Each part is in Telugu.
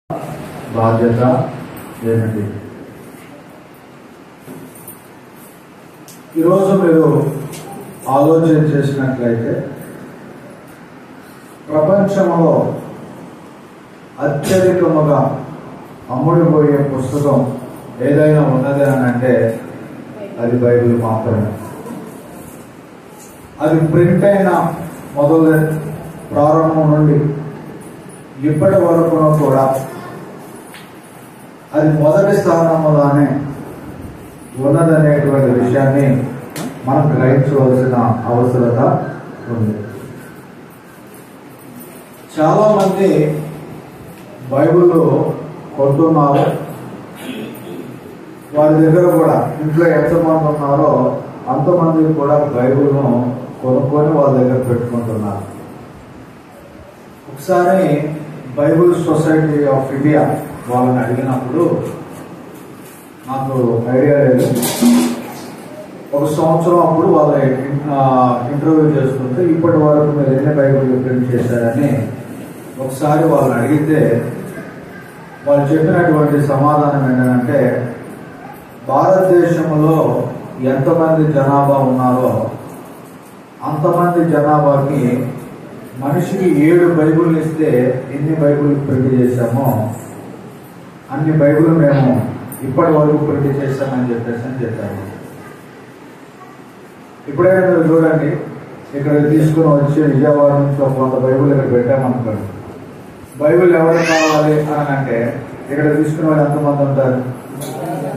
బాధ్యత ఏమిటి? ఈరోజు మీరు ఆలోచన చేసినట్లయితే ప్రపంచంలో అత్యధికముగా అమ్ముడుపోయే పుస్తకం ఏదైనా ఉన్నది అని అంటే అది బైబిల్ మాత్రమే. అది ప్రింట్ అయిన మొదలు ప్రారంభం నుండి ఇప్పటి వరకు కూడా అది మొదటి స్థానంలోనే ఉన్నదనేటువంటి విషయాన్ని మనం గ్రహించవలసిన అవసరత ఉంది. చాలా మంది బైబిల్ కొంటున్నారు. వారి దగ్గర కూడా ఇంట్లో ఎంతమంది ఉన్నారో అంతమంది కూడా బైబిల్ను కొనుక్కొని వాళ్ళ దగ్గర పెట్టుకుంటున్నారు. ఒకసారి బైబిల్ సొసైటీ ఆఫ్ ఇండియా వాళ్ళని అడిగినప్పుడు నాకు ఐడియా లేదు. ఒక సంవత్సరం అప్పుడు వాళ్ళ ఇంటర్వ్యూ చేస్తుంటే ఇప్పటి వరకు మీరు ఎన్ని బైబిల్ ప్రింట్ చేశారని ఒకసారి వాళ్ళని అడిగితే వాళ్ళు చెప్పినటువంటి సమాధానం ఏంటంటే, భారతదేశంలో ఎంతమంది జనాభా ఉన్నారో అంతమంది జనాభాకి మనిషికి 7 బైబిల్ ఇస్తే ఎన్ని బైబిల్ ప్రింట్ చేశామో అన్ని బైబిల్ మేము ఇప్పటి వరకు ప్రింట్ చేశామని చెప్పారు. ఇప్పుడైనా మీరు చూడండి, ఇక్కడ తీసుకుని వచ్చి విజయవాడ నుంచి కొంత బైబిల్ ఇక్కడ పెట్టామనుకోండి. బైబిల్ ఎవరికి కావాలి అని అంటే ఇక్కడ తీసుకునే వాళ్ళు ఎంతమంది ఉంటారు?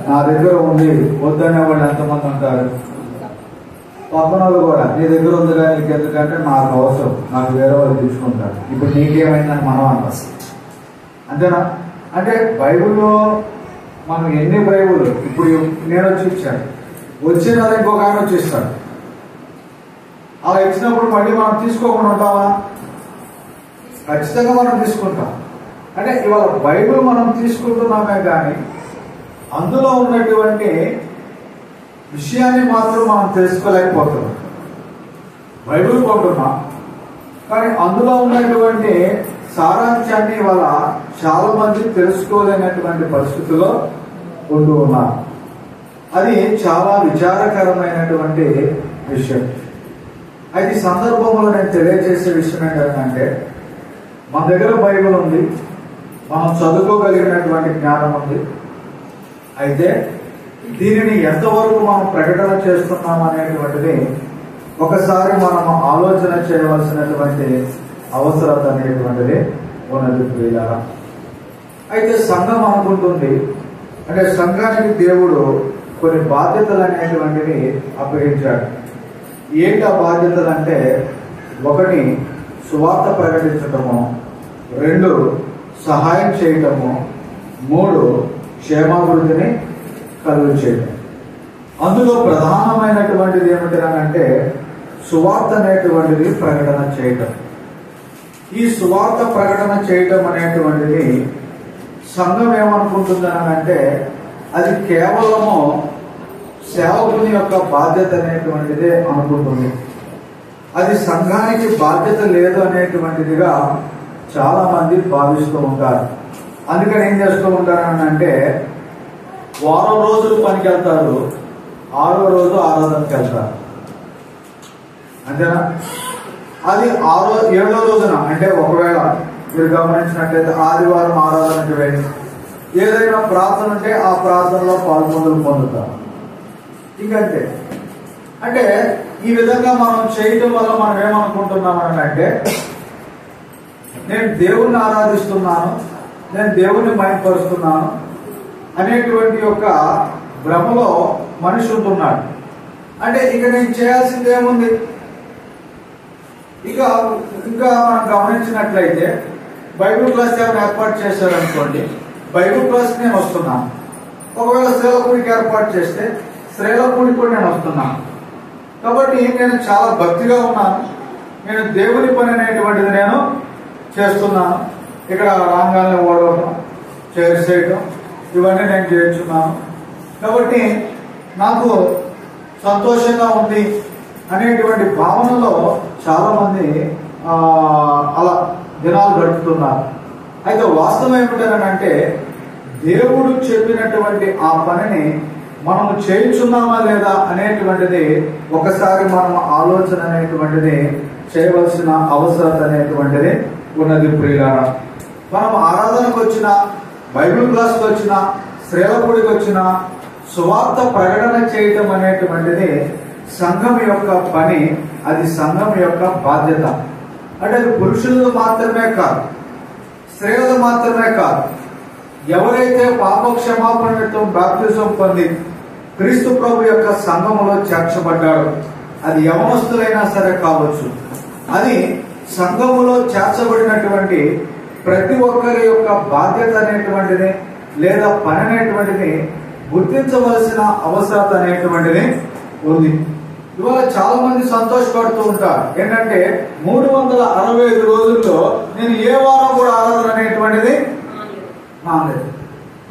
నా దగ్గర ఉంది వద్దనే వాళ్ళు ఎంతమంది ఉంటారు? పక్కన వాళ్ళు కూడా నీ దగ్గర ఉంది కానీ నీకు ఎందుకంటే నాకు అవసరం, నాకు వేరే వాళ్ళు తీసుకుంటారు. ఇప్పుడు నీకేమైందని మనం అంటాం. అంతేనా? అంటే బైబిల్లో మనం ఎన్ని బైబుల్ ఇప్పుడు నేను వచ్చి ఇచ్చాను, వచ్చిన ఇంకొక ఆయన వచ్చి ఇస్తాడు. అలా ఇచ్చినప్పుడు మళ్ళీ మనం తీసుకోకుండా ఉంటామా? ఖచ్చితంగా మనం తీసుకుంటాం. అంటే ఇవాళ బైబిల్ మనం తీసుకుంటున్నామే కానీ అందులో ఉన్నటువంటి విషయాన్ని మాత్రం మనం తెలుసుకోలేకపోతున్నాం. బైబిల్ కొంటున్నాం కానీ అందులో ఉన్నటువంటి సారాంశాన్ని ఇవాళ చాలా మంది తెలుసుకోలేనటువంటి పరిస్థితుల్లో ఉంటూ ఉన్నారు. అది చాలా విచారకరమైనటువంటి విషయం. అయితే ఈ సందర్భంలో నేను తెలియజేసే విషయం ఏంటంటే, మన దగ్గర బైబిల్ ఉంది, మనం చదువుకోగలిగినటువంటి జ్ఞానం ఉంది. అయితే దీనిని ఎంతవరకు మనం ప్రకటన చేస్తున్నాం అనేటువంటిది ఒకసారి మనం ఆలోచన చేయవలసినటువంటి అవసరత అనేటువంటిది ఉన్నది ప్రియులారా. అయితే సంఘం అనుకుంటుంది, అంటే సంఘానికి దేవుడు కొన్ని బాధ్యతలు అనేటువంటివి అప్పగించాడు. ఏంటి ఆ బాధ్యతలు అంటే, 1 సువార్త ప్రకటించటము, 2 సహాయం చేయటము, 3 క్షేమాభివృద్ధిని కలుగు చేయటం. అందులో ప్రధానమైనటువంటిది ఏమిటంటే సువార్త అనేటువంటిది ప్రకటన చేయటం. ఈ సువార్త ప్రకటన చేయటం అనేటువంటిది సంఘం ఏమనుకుంటుందనంటే అది కేవలము సేవకుని యొక్క బాధ్యత అనేటువంటిదే అనుకుంటుంది. అది సంఘానికి బాధ్యత లేదు అనేటువంటిదిగా చాలా మంది భావిస్తూ ఉంటారు. అందుకని ఏం చేస్తూ ఉంటారనంటే, వారం రోజులు పనికి వెళ్తారు, 6వ రోజు ఆరాధనకి వెళ్తారు. అంతేనా? అది 7వ రోజున అంటే ఒకవేళ మీరు గమనించినట్లయితే ఆదివారం ఆరాధనకి వెళ్ళి ఏదైనా ప్రార్థన ఉంటే ఆ ప్రార్థనలో పొందుతారు. ఇంకంతే. అంటే ఈ విధంగా మనం చేయటం వల్ల మనం ఏమనుకుంటున్నామని అంటే, నేను దేవుణ్ణి ఆరాధిస్తున్నాను, నేను దేవుణ్ణి మైపరుస్తున్నాను అనేటువంటి యొక్క భ్రమలో మనిషి ఉంటున్నాడు. అంటే ఇక నేను చేయాల్సింది ఏముంది? ఇంకా మనం గమనించినట్లయితే బైబిల్ క్లాస్ ఏమైనా ఏర్పాటు చేశారనుకోండి, బైబిల్ క్లాస్ నేను వస్తున్నాను. ఒకవేళ స్త్రీల కూడికి ఏర్పాటు చేస్తే స్త్రీల కూడికి కూడా నేను వస్తున్నాను. కాబట్టి నేను చాలా భక్తిగా ఉన్నాను, నేను దేవుని పని అనేటువంటిది నేను చేస్తున్నాను. ఇక్కడ రాంగాల్ని ఓడవడం, చేయడం, ఇవన్నీ నేను చేస్తున్నాను. కాబట్టి నాకు సంతోషంగా ఉంది అనేటువంటి భావనలో చాలా మంది అలా దినాలు గడుపుతున్నారు. అయితే వాస్తవం ఏమిటనంటే దేవుడు చెప్పినటువంటి ఆ పనిని మనము చేయించున్నామా లేదా అనేటువంటిది ఒకసారి మనం ఆలోచన అనేటువంటిది చేయవలసిన అవసరం అనేటువంటిది ఉన్నది ప్రియులారా. మనం ఆరాధనకు వచ్చిన, బైబిల్ క్లాస్కి వచ్చిన, శ్రేలపూడికి వచ్చిన సువార్త ప్రకటన చేయటం అనేటువంటిది సంఘం యొక్క పని, అది సంఘం యొక్క బాధ్యత. అంటే అది పురుషులది మాత్రమే కాదు, స్త్రీలది మాత్రమే కాదు. ఎవరైతే పాప క్షమాపణ నిమిత్తం బాప్తిజం పొంది క్రీస్తు ప్రభు యొక్క సంఘములో చేర్చబడ్డాడు, అది యవనస్తులైనా సరే కావచ్చు, అది సంఘములో చేర్చబడినటువంటి ప్రతి ఒక్కరి యొక్క బాధ్యత అనేటువంటిది లేదా పని అనేటువంటిది గుర్తించవలసిన అవసరం అనేటువంటిది ఉంది. ఇవాళ చాలా మంది సంతోషపడుతూ ఉంటారు ఏంటంటే 365 రోజుల్లో నేను ఏ వారం కూడా ఆరాధన అనేటువంటిది మానలేదు.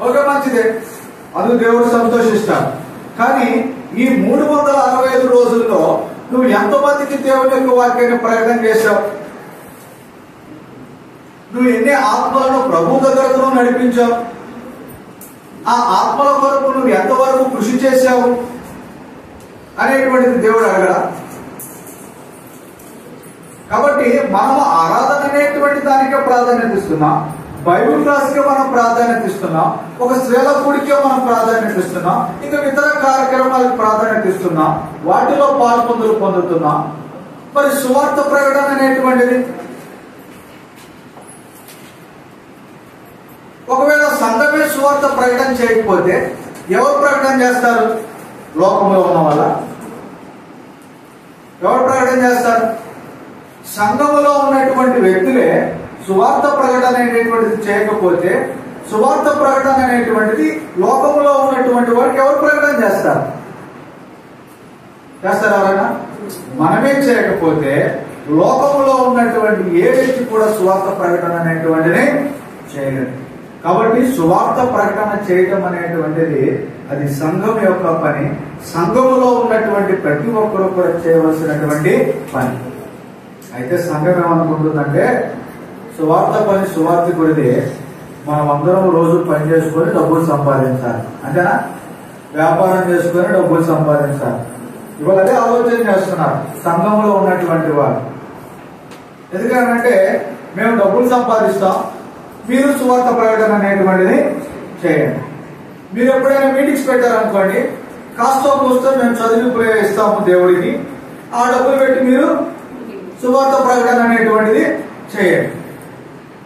ఓకే, మంచిదే, అది దేవుడు సంతోషిస్తాడు. కానీ ఈ 365 రోజుల్లో నువ్వు ఎంతమందికి దేవుని యొక్క వాక్యాన్ని ప్రకటన చేశావు? నువ్వు ఎన్ని ఆత్మలను ప్రభు దగ్గరకు నడిపించావు? ఆ ఆత్మల కొరకు నువ్వు ఎంతవరకు కృషి చేశావు అనేటువంటిది దేవుడు అడగడా? కాబట్టి మనము ఆరాధన అనేటువంటి దానికే ప్రాధాన్యత ఇస్తున్నాం, బైబిల్ క్లాస్కే మనం ప్రాధాన్యత ఇస్తున్నాం, ఒక స్త్రీల కూడికే మనం ప్రాధాన్యత ఇస్తున్నాం, ఇంకా ఇతర కార్యక్రమాలకు ప్రాధాన్యత ఇస్తున్నాం, వాటిలో పాల్పొందులు పొందుతున్నాం. మరి సువార్త ప్రకటన అనేటువంటిది ఒకవేళ సంఘమే సువార్త ప్రకటన చేయకపోతే ఎవరు ప్రకటన చేస్తారు? లోకంలో ఉన్న వాళ్ళ ఎవరు ప్రకటన చేస్తారు? సంఘములో ఉన్నటువంటి వ్యక్తులే సువార్త ప్రకటన అనేటువంటిది చేయకపోతే సువార్త ప్రకటన అనేటువంటిది లోకంలో ఉన్నటువంటి వారికి ఎవరు ప్రకటన చేస్తారు? ఎవరైనా? మనమే చేయకపోతే లోకంలో ఉన్నటువంటి ఏ వ్యక్తి కూడా సువార్త ప్రకటన అనేటువంటిది చేయలేదు. కాబట్టి సువార్త ప్రకటన చేయటం అనేటువంటిది అది సంఘం యొక్క పని, సంఘములో ఉన్నటువంటి ప్రతి ఒక్కరూ కూడా చేయవలసినటువంటి పని. అయితే సంఘం ఏమనుకుంటుందంటే సువార్త పని సువార్తికుడిది, మనం అందరం రోజు పని చేసుకొని డబ్బులు సంపాదించాలి, అంతేనా? వ్యాపారం చేసుకొని డబ్బులు సంపాదించాలి. ఇవాళ అదే ఆలోచన చేస్తున్నారు సంఘంలో ఉన్నటువంటి వారు. ఎందుకంటే మేము డబ్బులు సంపాదిస్తాం, మీరు సువార్త ప్రకటన అనేటువంటిది చేయండి. మీరు ఎప్పుడైనా మీటింగ్స్ పెట్టారనుకోండి, కాస్తో కూస్తో మేము చదివి ఇస్తాము దేవుడికి, ఆ డబ్బులు పెట్టి మీరు సువార్త ప్రకటన అనేటువంటిది చేయండి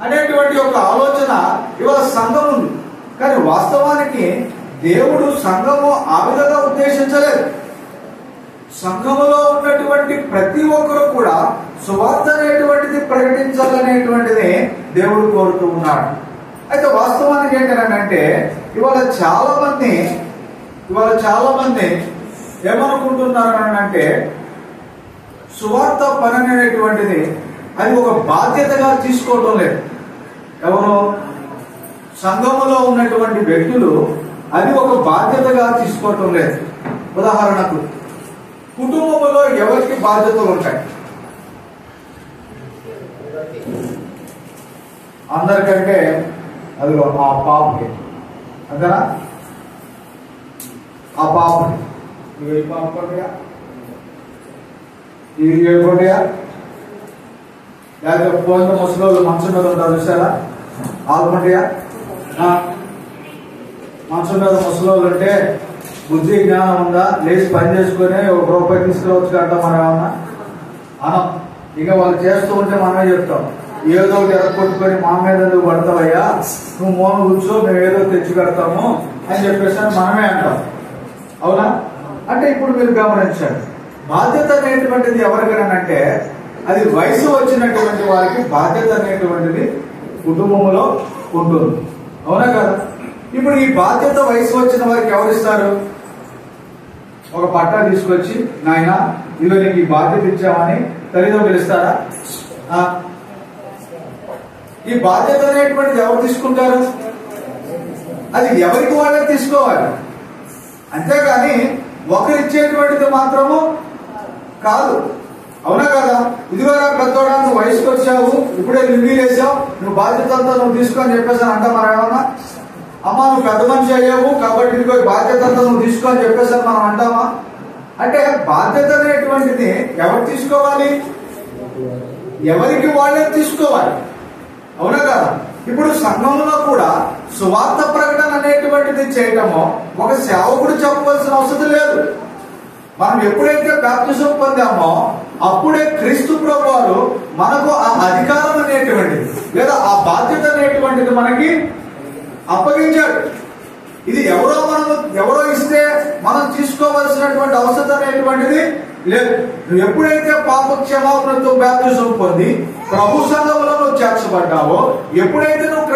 అనేటువంటి ఒక ఆలోచన ఇవాళ సంఘం ఉంది. కానీ వాస్తవానికి దేవుడు సంఘము ఆ విధంగా ఉద్దేశించలేదు. సంఘములో ఉన్నటువంటి ప్రతి ఒక్కరు కూడా సువార్త అనేటువంటిది ప్రకటించాలనేటువంటిది దేవుడు కోరుతూ ఉన్నాడు. అయితే వాస్తవానికి ఏంటంటే ఇవాళ చాలా మంది ఏమనుకుంటున్నారు అంటే సువార్త పని అనేటువంటిది అది ఒక బాధ్యతగా తీసుకోవటం లేదు. ఎవరు? సంఘములో ఉన్నటువంటి వ్యక్తులు అది ఒక బాధ్యతగా తీసుకోవటం లేదు. ఉదాహరణకు కుటుంబంలో ఎవరికి బాధ్యతలు ఉంటాయి? అందరికంటే అదిగో ఆ పాపకి, అంతేనా? ఆ పాపని ఇవి పాపండియా, ఇవి ఏడుకోండియా, లేకపోతే పోయిన ముసలోళ్ళు మంచం మీద ఉంటారు చూసారా, ఆల్కొండియా. మంచం మీద ముసలోళ్ళు ఉంటే బుద్ధి జ్ఞానం ఉందా, లేచి పని చేసుకుని ₹1 తీసుకురావచ్చు కదా మనం ఏమన్నా అనం. ఇక వాళ్ళు చేస్తూ ఉంటే మనమే చెప్తాం, ఏదో ఎరగొట్టుకొని మా మీద నువ్వు పడతావయ్యా, నువ్వు మోన కూర్చో, మేము ఏదో తెచ్చి కడతాము అని చెప్పేసి మనమే అంటాం. అవునా? అంటే ఇప్పుడు మీరు గమనించండి, బాధ్యత అనేటువంటిది ఎవరికైనానంటే అది వయసు వచ్చినటువంటి వారికి బాధ్యత అనేటువంటిది కుటుంబంలో ఉంటుంది. అవునా కదా? ఇప్పుడు ఈ బాధ్యత వయసు వచ్చిన వారికి ఎవరిస్తారు? ఒక పట్టా తీసుకొచ్చి నాయన ఇదిగో నీకు ఈ బాధ్యత ఇచ్చామని తల్లిదండ్రులు ఇస్తారా? ఈ బాధ్యత అనేటువంటిది ఎవరు తీసుకుంటారు? అది ఎవరికి వాళ్ళే తీసుకోవాలి, అంతేగాని ఒకరు ఇచ్చేటువంటిది మాత్రము కాదు. అవునా కదా? ఇదివరా పెద్దోడా నువ్వు వయసుకు వచ్చావు, ఇప్పుడే వేసావు, నువ్వు బాధ్యత అంతా నువ్వు తీసుకొని చెప్పేసి అంటా మనం ఏమన్నా? అమ్మ నువ్వు పెద్ద మనిషి అయ్యావు కాబట్టి ఇదిగో బాధ్యత అంతా నువ్వు తీసుకొని చెప్పేసి మనం అంటామా? అంటే బాధ్యత అనేటువంటిది ఎవరు తీసుకోవాలి? ఎవరికి వాళ్ళే తీసుకోవాలి. అవునా కదా? ఇప్పుడు సంఘంలో కూడా సువార్త ప్రకటన అనేటువంటిది చేయటము ఒక సేవకుడు చెప్పవలసిన అవసరం లేదు. మనం ఎప్పుడైతే బాప్తిజం పొందామో అప్పుడే క్రీస్తు ప్రభువారు మనకు ఆ అధికారం అనేటువంటిది లేదా ఆ బాధ్యత అనేటువంటిది మనకి అప్పగించాడు. ఇది ఎవరో ఇస్తే మనం తీసుకోవలసినటువంటి అవసరం అనేటువంటిది లేదు. నువ్వు ఎప్పుడైతే పాప క్షమాపణతో బాప్తిజం పొంది ప్రభు సంఘంలో నువ్వు చేర్చబడ్డావో, ఎప్పుడైతే నువ్వు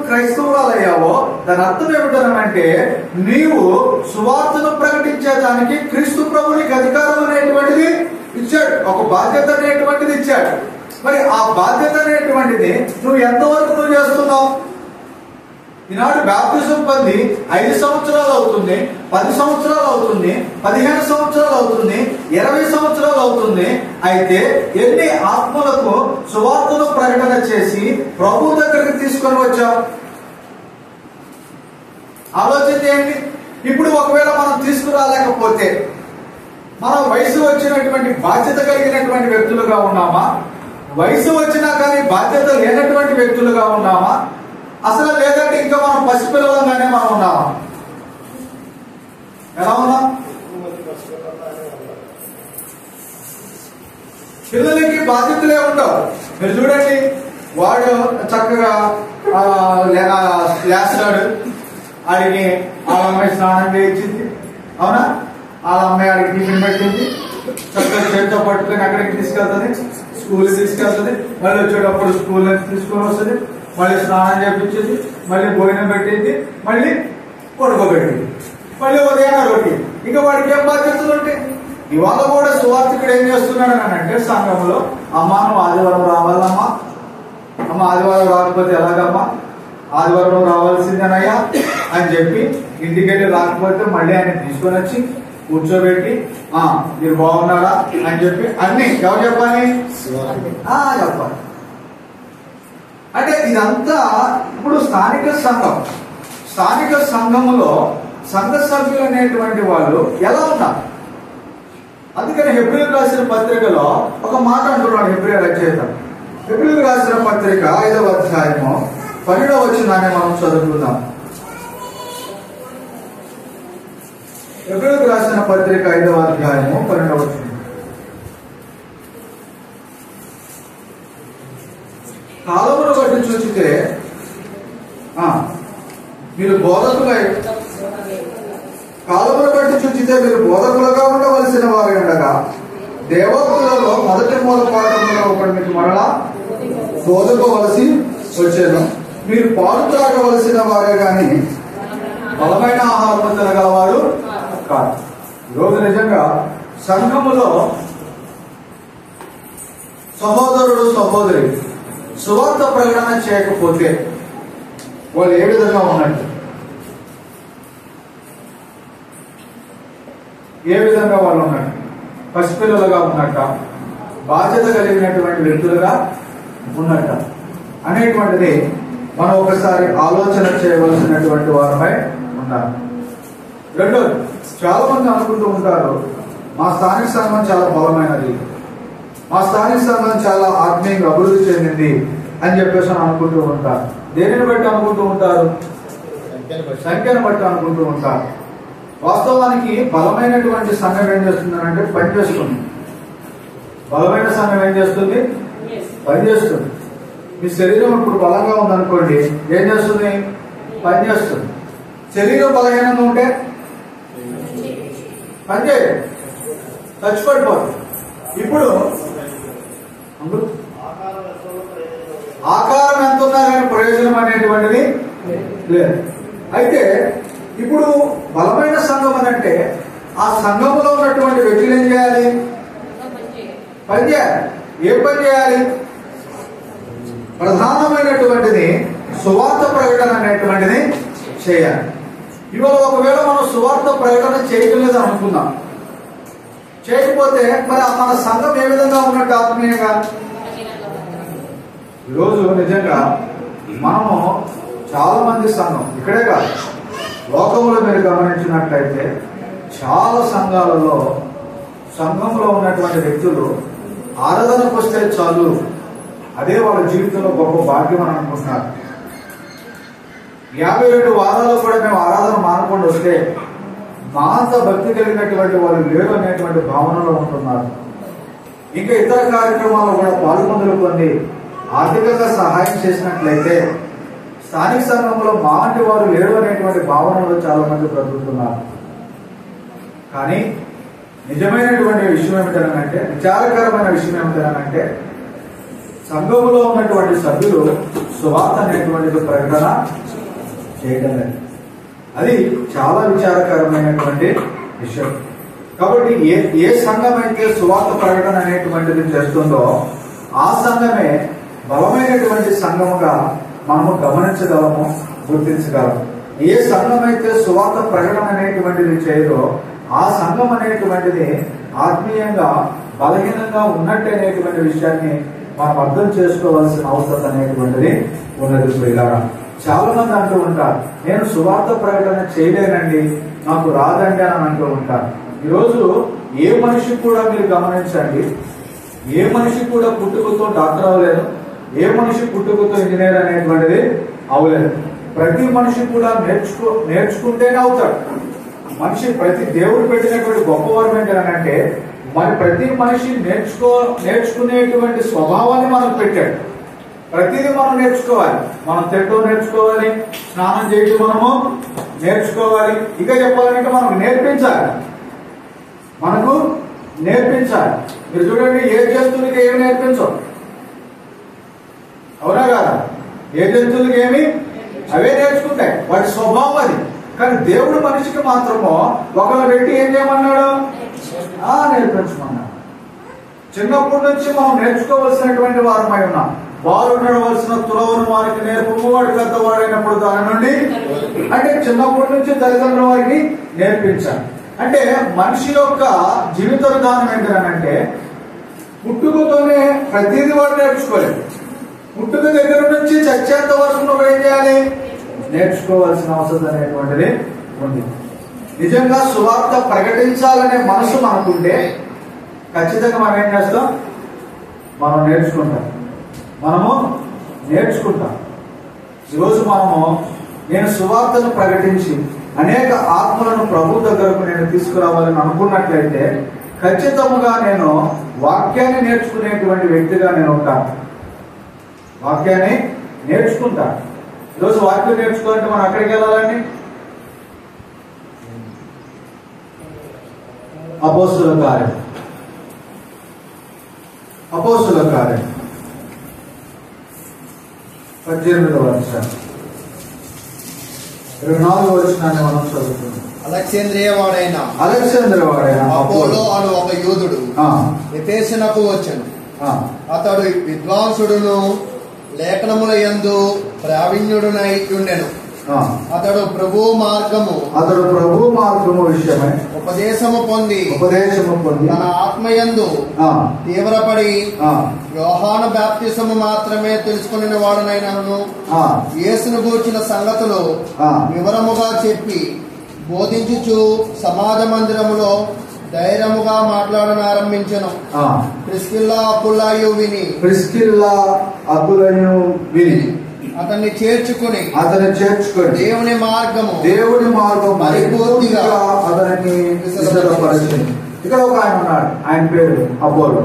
క్రైస్తవురాలయ్యావో దాని అర్థం ఏమిటనంటే నీవు సువార్తను ప్రకటించేదానికి క్రీస్తు ప్రభు నీకు అధికారం అనేటువంటిది ఇచ్చాడు, ఒక బాధ్యత అనేటువంటిది ఇచ్చాడు. మరి ఆ బాధ్యత అనేటువంటిది నువ్వు ఎంతవరకు నువ్వు చేస్తున్నావు? ఈనాడు బాప్తిజం పొంది 5 సంవత్సరాలు అవుతుంది, 10 సంవత్సరాలు అవుతుంది, 15 సంవత్సరాలు అవుతుంది, 20 సంవత్సరాలు అవుతుంది. అయితే ఎన్ని ఆత్మలకు సువార్తను ప్రకటన చేసి ప్రభు దగ్గరికి తీసుకొని వచ్చావు? ఆలోచన చేయండి. ఇప్పుడు ఒకవేళ మనం తీసుకురాలేకపోతే మనం వయసు వచ్చినటువంటి బాధ్యత కలిగినటువంటి వ్యక్తులుగా ఉన్నామా? వయసు వచ్చినా కానీ బాధ్యత లేనటువంటి వ్యక్తులుగా ఉన్నామా? అసలు లేదంటే ఇంకా మనం పసిపిల్లలంగానే మనం ఉన్నామా? ఎలా ఉన్నాం? పిల్లలకి బాధ్యతలే ఉండవు. మీరు చూడండి, వాడు చక్కగా లేస్తాడు, ఆడికి వాళ్ళ అమ్మాయి స్నానం చేయించింది, అవునా? వాళ్ళ అమ్మాయి ఆడికి టిఫిన్ పెట్టింది, చక్కగా చేతితో పట్టుకొని అక్కడికి తీసుకెళ్తుంది, స్కూల్కి తీసుకెళ్తుంది, మళ్ళీ వచ్చేటప్పుడు స్కూల్ నుంచి తీసుకొని వస్తుంది, మళ్ళీ స్నానం చేయించింది, మళ్ళీ భోజనం పెట్టింది, మళ్ళీ పడుకోబెట్టింది, మళ్ళీ ఉదయాన్నే రొట్టి. ఇంకా వాడికి ఏం బాధ్యతలు ఉంటాయి? ఇవాళ కూడా సువార్థికుడు ఏం చేస్తున్నాడు అని అంటే సంఘంలో, అమ్మా నువ్వు ఆదివారం రావాలమ్మా, అమ్మ ఆదివారం రాకపోతే ఎలాగమ్మా, ఆదివారం రావాల్సిందేనయ్యా అని చెప్పి ఇంటికెళ్ళి రాకపోతే మళ్ళీ ఆయన తీసుకొని వచ్చి కూర్చోబెట్టి మీరు బాగున్నారా అని చెప్పి అన్ని ఎవరు చెప్పాలి? చెప్పాలి. అంటే ఇదంతా ఇప్పుడు స్థానిక సంఘములో సంఘ సభ్యులు అనేటువంటి వాళ్ళు ఎలా ఉన్నారు? అందుకని హెబ్రీయులకు రాసిన పత్రికలో ఒక మాట అంటున్నాడు హెబ్రీ రచయిత. హెబ్రీయులకు రాసిన పత్రిక 5వ అధ్యాయము 12వ వచనాన్ని మనం చదువుకుందాం. హెబ్రీయులకు రాసిన పత్రిక 5వ అధ్యాయము 12వ వచనం. కాలమును బట్టి చూచితే మీరు బోధకులుగా ఉండవలసిన వారు ఉండగా దేవతలలో మొదటి మూల పాఠంలో ఒకటి మీకు మరలా బోధకవలసి వచ్చాను. మీరు పాలు త్రాగవలసిన వారే గాని బలమైన ఆహారం తినగలవారు కాదు. ఈరోజు నిజంగా సంఘములో సహోదరుడు సహోదరి సువార్త ప్రకటన చేయకపోతే వాళ్ళు ఏ విధంగా ఉన్నట్టు? ఏ విధంగా వాళ్ళు ఉన్నట్టు? పసిపిల్లలుగా ఉన్నట్ట, బాధ్యత కలిగినటువంటి వ్యక్తులుగా ఉన్నట్ట అనేటువంటిది మనం ఒకసారి ఆలోచన చేయవలసినటువంటి వారమై ఉన్నారు. రెండోది, చాలా మంది అనుకుంటూ ఉంటారు మా స్థానిక సంఘం చాలా బలమైనది, మా స్థానిక సంఘం చాలా ఆత్మీయంగా అభివృద్ధి చెందింది అని చెప్పేసి అనుకుంటూ ఉంటారు. దేనిని బట్టి అనుకుంటూ ఉంటారు? సంఖ్యను బట్టి అనుకుంటూ ఉంటారు. వాస్తవానికి బలమైనటువంటి సంఘం ఏం చేస్తుందనంటే పనిచేస్తుంది. బలమైన సంఘం ఏం చేస్తుంది? పనిచేస్తుంది. మీ శరీరం ఇప్పుడు బలంగా ఉందనుకోండి, ఏం చేస్తుంది? పనిచేస్తుంది. శరీరం బలహీనంగా ఉంటే పనిచేయదు, చచ్చిపడిపోతుంది. ఇప్పుడు ఆకారం ఎంత ఉన్నా కానీ ప్రయోజనం అనేటువంటిది లేదు. అయితే ఇప్పుడు బలమైన సంఘం అని అంటే ఆ సంఘంలో ఉన్నటువంటి వ్యక్తులు ఏం చేయాలి? పని చేయాలి. ఏం పని చేయాలి? ప్రధానమైనటువంటిది సువార్త ప్రకటన అనేటువంటిది చేయాలి. ఇవాళ ఒకవేళ మనం సువార్త ప్రకటన చేయటం లేదు అనుకుందాం, చేయకపోతే మరి మన సంఘం ఏ విధంగా ఉన్నట్టు ఆత్మీయంగా? ఈరోజు నిజంగా మనము చాలా మంది సంఘం ఇక్కడే కాదు, లోకంలో మీరు గమనించినట్లయితే చాలా సంఘాలలో సంఘంలో ఉన్నటువంటి వ్యక్తులు ఆరాధనకు వస్తే చాలు, అదే వాళ్ళ జీవితంలో గొప్ప భాగ్యం అని అనుకుంటున్నారు. 52 వారాలు కూడా మేము ఆరాధన మానకుండా వస్తే మా అంత భక్తి కలిగినటువంటి వాళ్ళు లేరు అనేటువంటి భావనలో ఉంటున్నారు. ఇంకా ఇతర కార్యక్రమాల్లో కూడా పాల్గొందులు పొంది ఆర్థికంగా సహాయం చేసినట్లయితే స్థానిక సంఘంలో మా అంటి వారు లేరు అనేటువంటి భావనలో చాలా మంది బ్రతుకుతున్నారు. కానీ నిజమైనటువంటి విషయం ఏమిటనంటే, విచారకరమైన విషయం ఏమిటనంటే, సంఘంలో ఉన్నటువంటి సభ్యులు సువార్త అనేటువంటిది ప్రకటన చేయడం లేదు. అది చాలా విచారకరమైనటువంటి విషయం. కాబట్టి ఏ సంఘం అయితే సువార్త ప్రకటన అనేటువంటిది చేస్తుందో ఆ సంఘమే బలమైనటువంటి సంఘముగా మనము గమనించగలము, గుర్తించగలము. ఏ సంఘం అయితే సువార్త ప్రకటన అనేటువంటిది చేయదో ఆ సంఘం అనేటువంటిది ఆత్మీయంగా బలహీనంగా ఉన్నట్టు అనేటువంటి విషయాన్ని మనం అర్థం చేసుకోవాల్సిన అవసరం అనేటువంటిది ఉన్నది. ప్రియులారా, చాలా మంది అంటూ ఉంటారు, నేను సువార్త ప్రకటన చేయలేనండి, నాకు రాదండి అని అంటూ ఉంటారు. ఈరోజు ఏ మనిషి కూడా మీరు గమనించండి, ఏ మనిషి కూడా పుట్టుకతో డాక్టర్ అవ్వలేదు, ఏ మనిషి పుట్టుకతో ఇంజనీర్ అనేటువంటిది అవ్వలేదు. ప్రతి మనిషి కూడా నేర్చుకుంటేనే అవుతాడు. మనిషి ప్రతి దేవుడు పెట్టినటువంటి గొప్పవారం ఏంటంటే, మరి ప్రతి మనిషి నేర్చుకునేటువంటి స్వభావాన్ని మనకు పెట్టాడు. ప్రతిదీ మనం నేర్చుకోవాలి. మనం తిట్టడం నేర్చుకోవాలి, స్నానం చేయడం మనము నేర్చుకోవాలి. ఇంకా చెప్పాలంటే మనకు నేర్పించాలి, మనకు నేర్పించాలి. మీరు చూడండి, ఏ జంతువులకి ఏమి నేర్పించవు, అవునా కాదా? ఏ జంతువులకి ఏమి అవే నేర్చుకుంటాయి, వాటి స్వభావం అది. కానీ దేవుడు మనిషికి మాత్రమో ఒకళ్ళు పెట్టి ఏం చేయమన్నాడు? నేర్పించమన్నాడు. చిన్నప్పటి నుంచి మనం నేర్చుకోవలసినటువంటి వారమై ఉన్నాం. వారు నడవలసిన తులవను వారికి నేర్పము, వాడి పెద్దవాడైనప్పుడు దాని నుండి, అంటే చిన్నప్పటి నుంచి తల్లిదండ్రుల వారికి నేర్పించాలి. అంటే మనిషి యొక్క జీవిత విధానం ఏంటంటే, పుట్టుకతోనే ప్రతిదీ వాడు నేర్చుకోలేదు. పుట్టుక దగ్గర నుంచి చచ్చేంత వరకు నువ్వు ఏం చేయాలి? నేర్చుకోవాల్సిన అవసరం అనేటువంటిది ఉంది. నిజంగా సువార్త ప్రకటించాలనే మనసు మనకుంటే ఖచ్చితంగా మనం ఏం చేస్తాం? మనం నేర్చుకుంటాం. ఈరోజు నేను సువార్తను ప్రకటించి అనేక ఆత్మలను ప్రభు దగ్గరకు నేను తీసుకురావాలని అనుకున్నట్లయితే ఖచ్చితంగా నేను వాక్యాన్ని నేర్చుకునేటువంటి వ్యక్తిగా నేను ఉంటాను. వాక్యాన్ని నేర్చుకుంటాను. ఈరోజు వాక్యం నేర్చుకోవాలంటే మనం అక్కడికి వెళ్ళాలండి. అపోస్తుల కార్యం 18వ అధ్యాయం 24వ వచనాన్ని మనం చదువుతున్నాం. అలెగ్జాంద్రియ వాడైన అపోలో అను ఒక యూదుడు ఎఫెసునకు వచ్చెను. అతడు విద్వాంసుడును లేఖనముల యందు ప్రావీణ్యుడునై ఉండెను. అతడు ప్రభు మార్గము విషయమై ఉపదేశము పొంది తన ఆత్మయందు తీవ్రపడి యోహాను బాప్తిసము మాత్రమే తెలుసుకుని వాడునైనను యేసును గూర్చిన సంగతులు వివరముగా చెప్పి బోధించుచు సమాజ మందిరములో ధైర్యముగా మాట్లాడనారంభించెను. ప్రిస్కిల్లా అకులయు విని అతన్ని చేర్చుకుని దేవుని మార్గము పరిపూర్తిగా అతనికి విశదపరిచింది. ఇక్కడ ఒక ఆయన ఉన్నాడు, ఆయన పేరు అపోలో.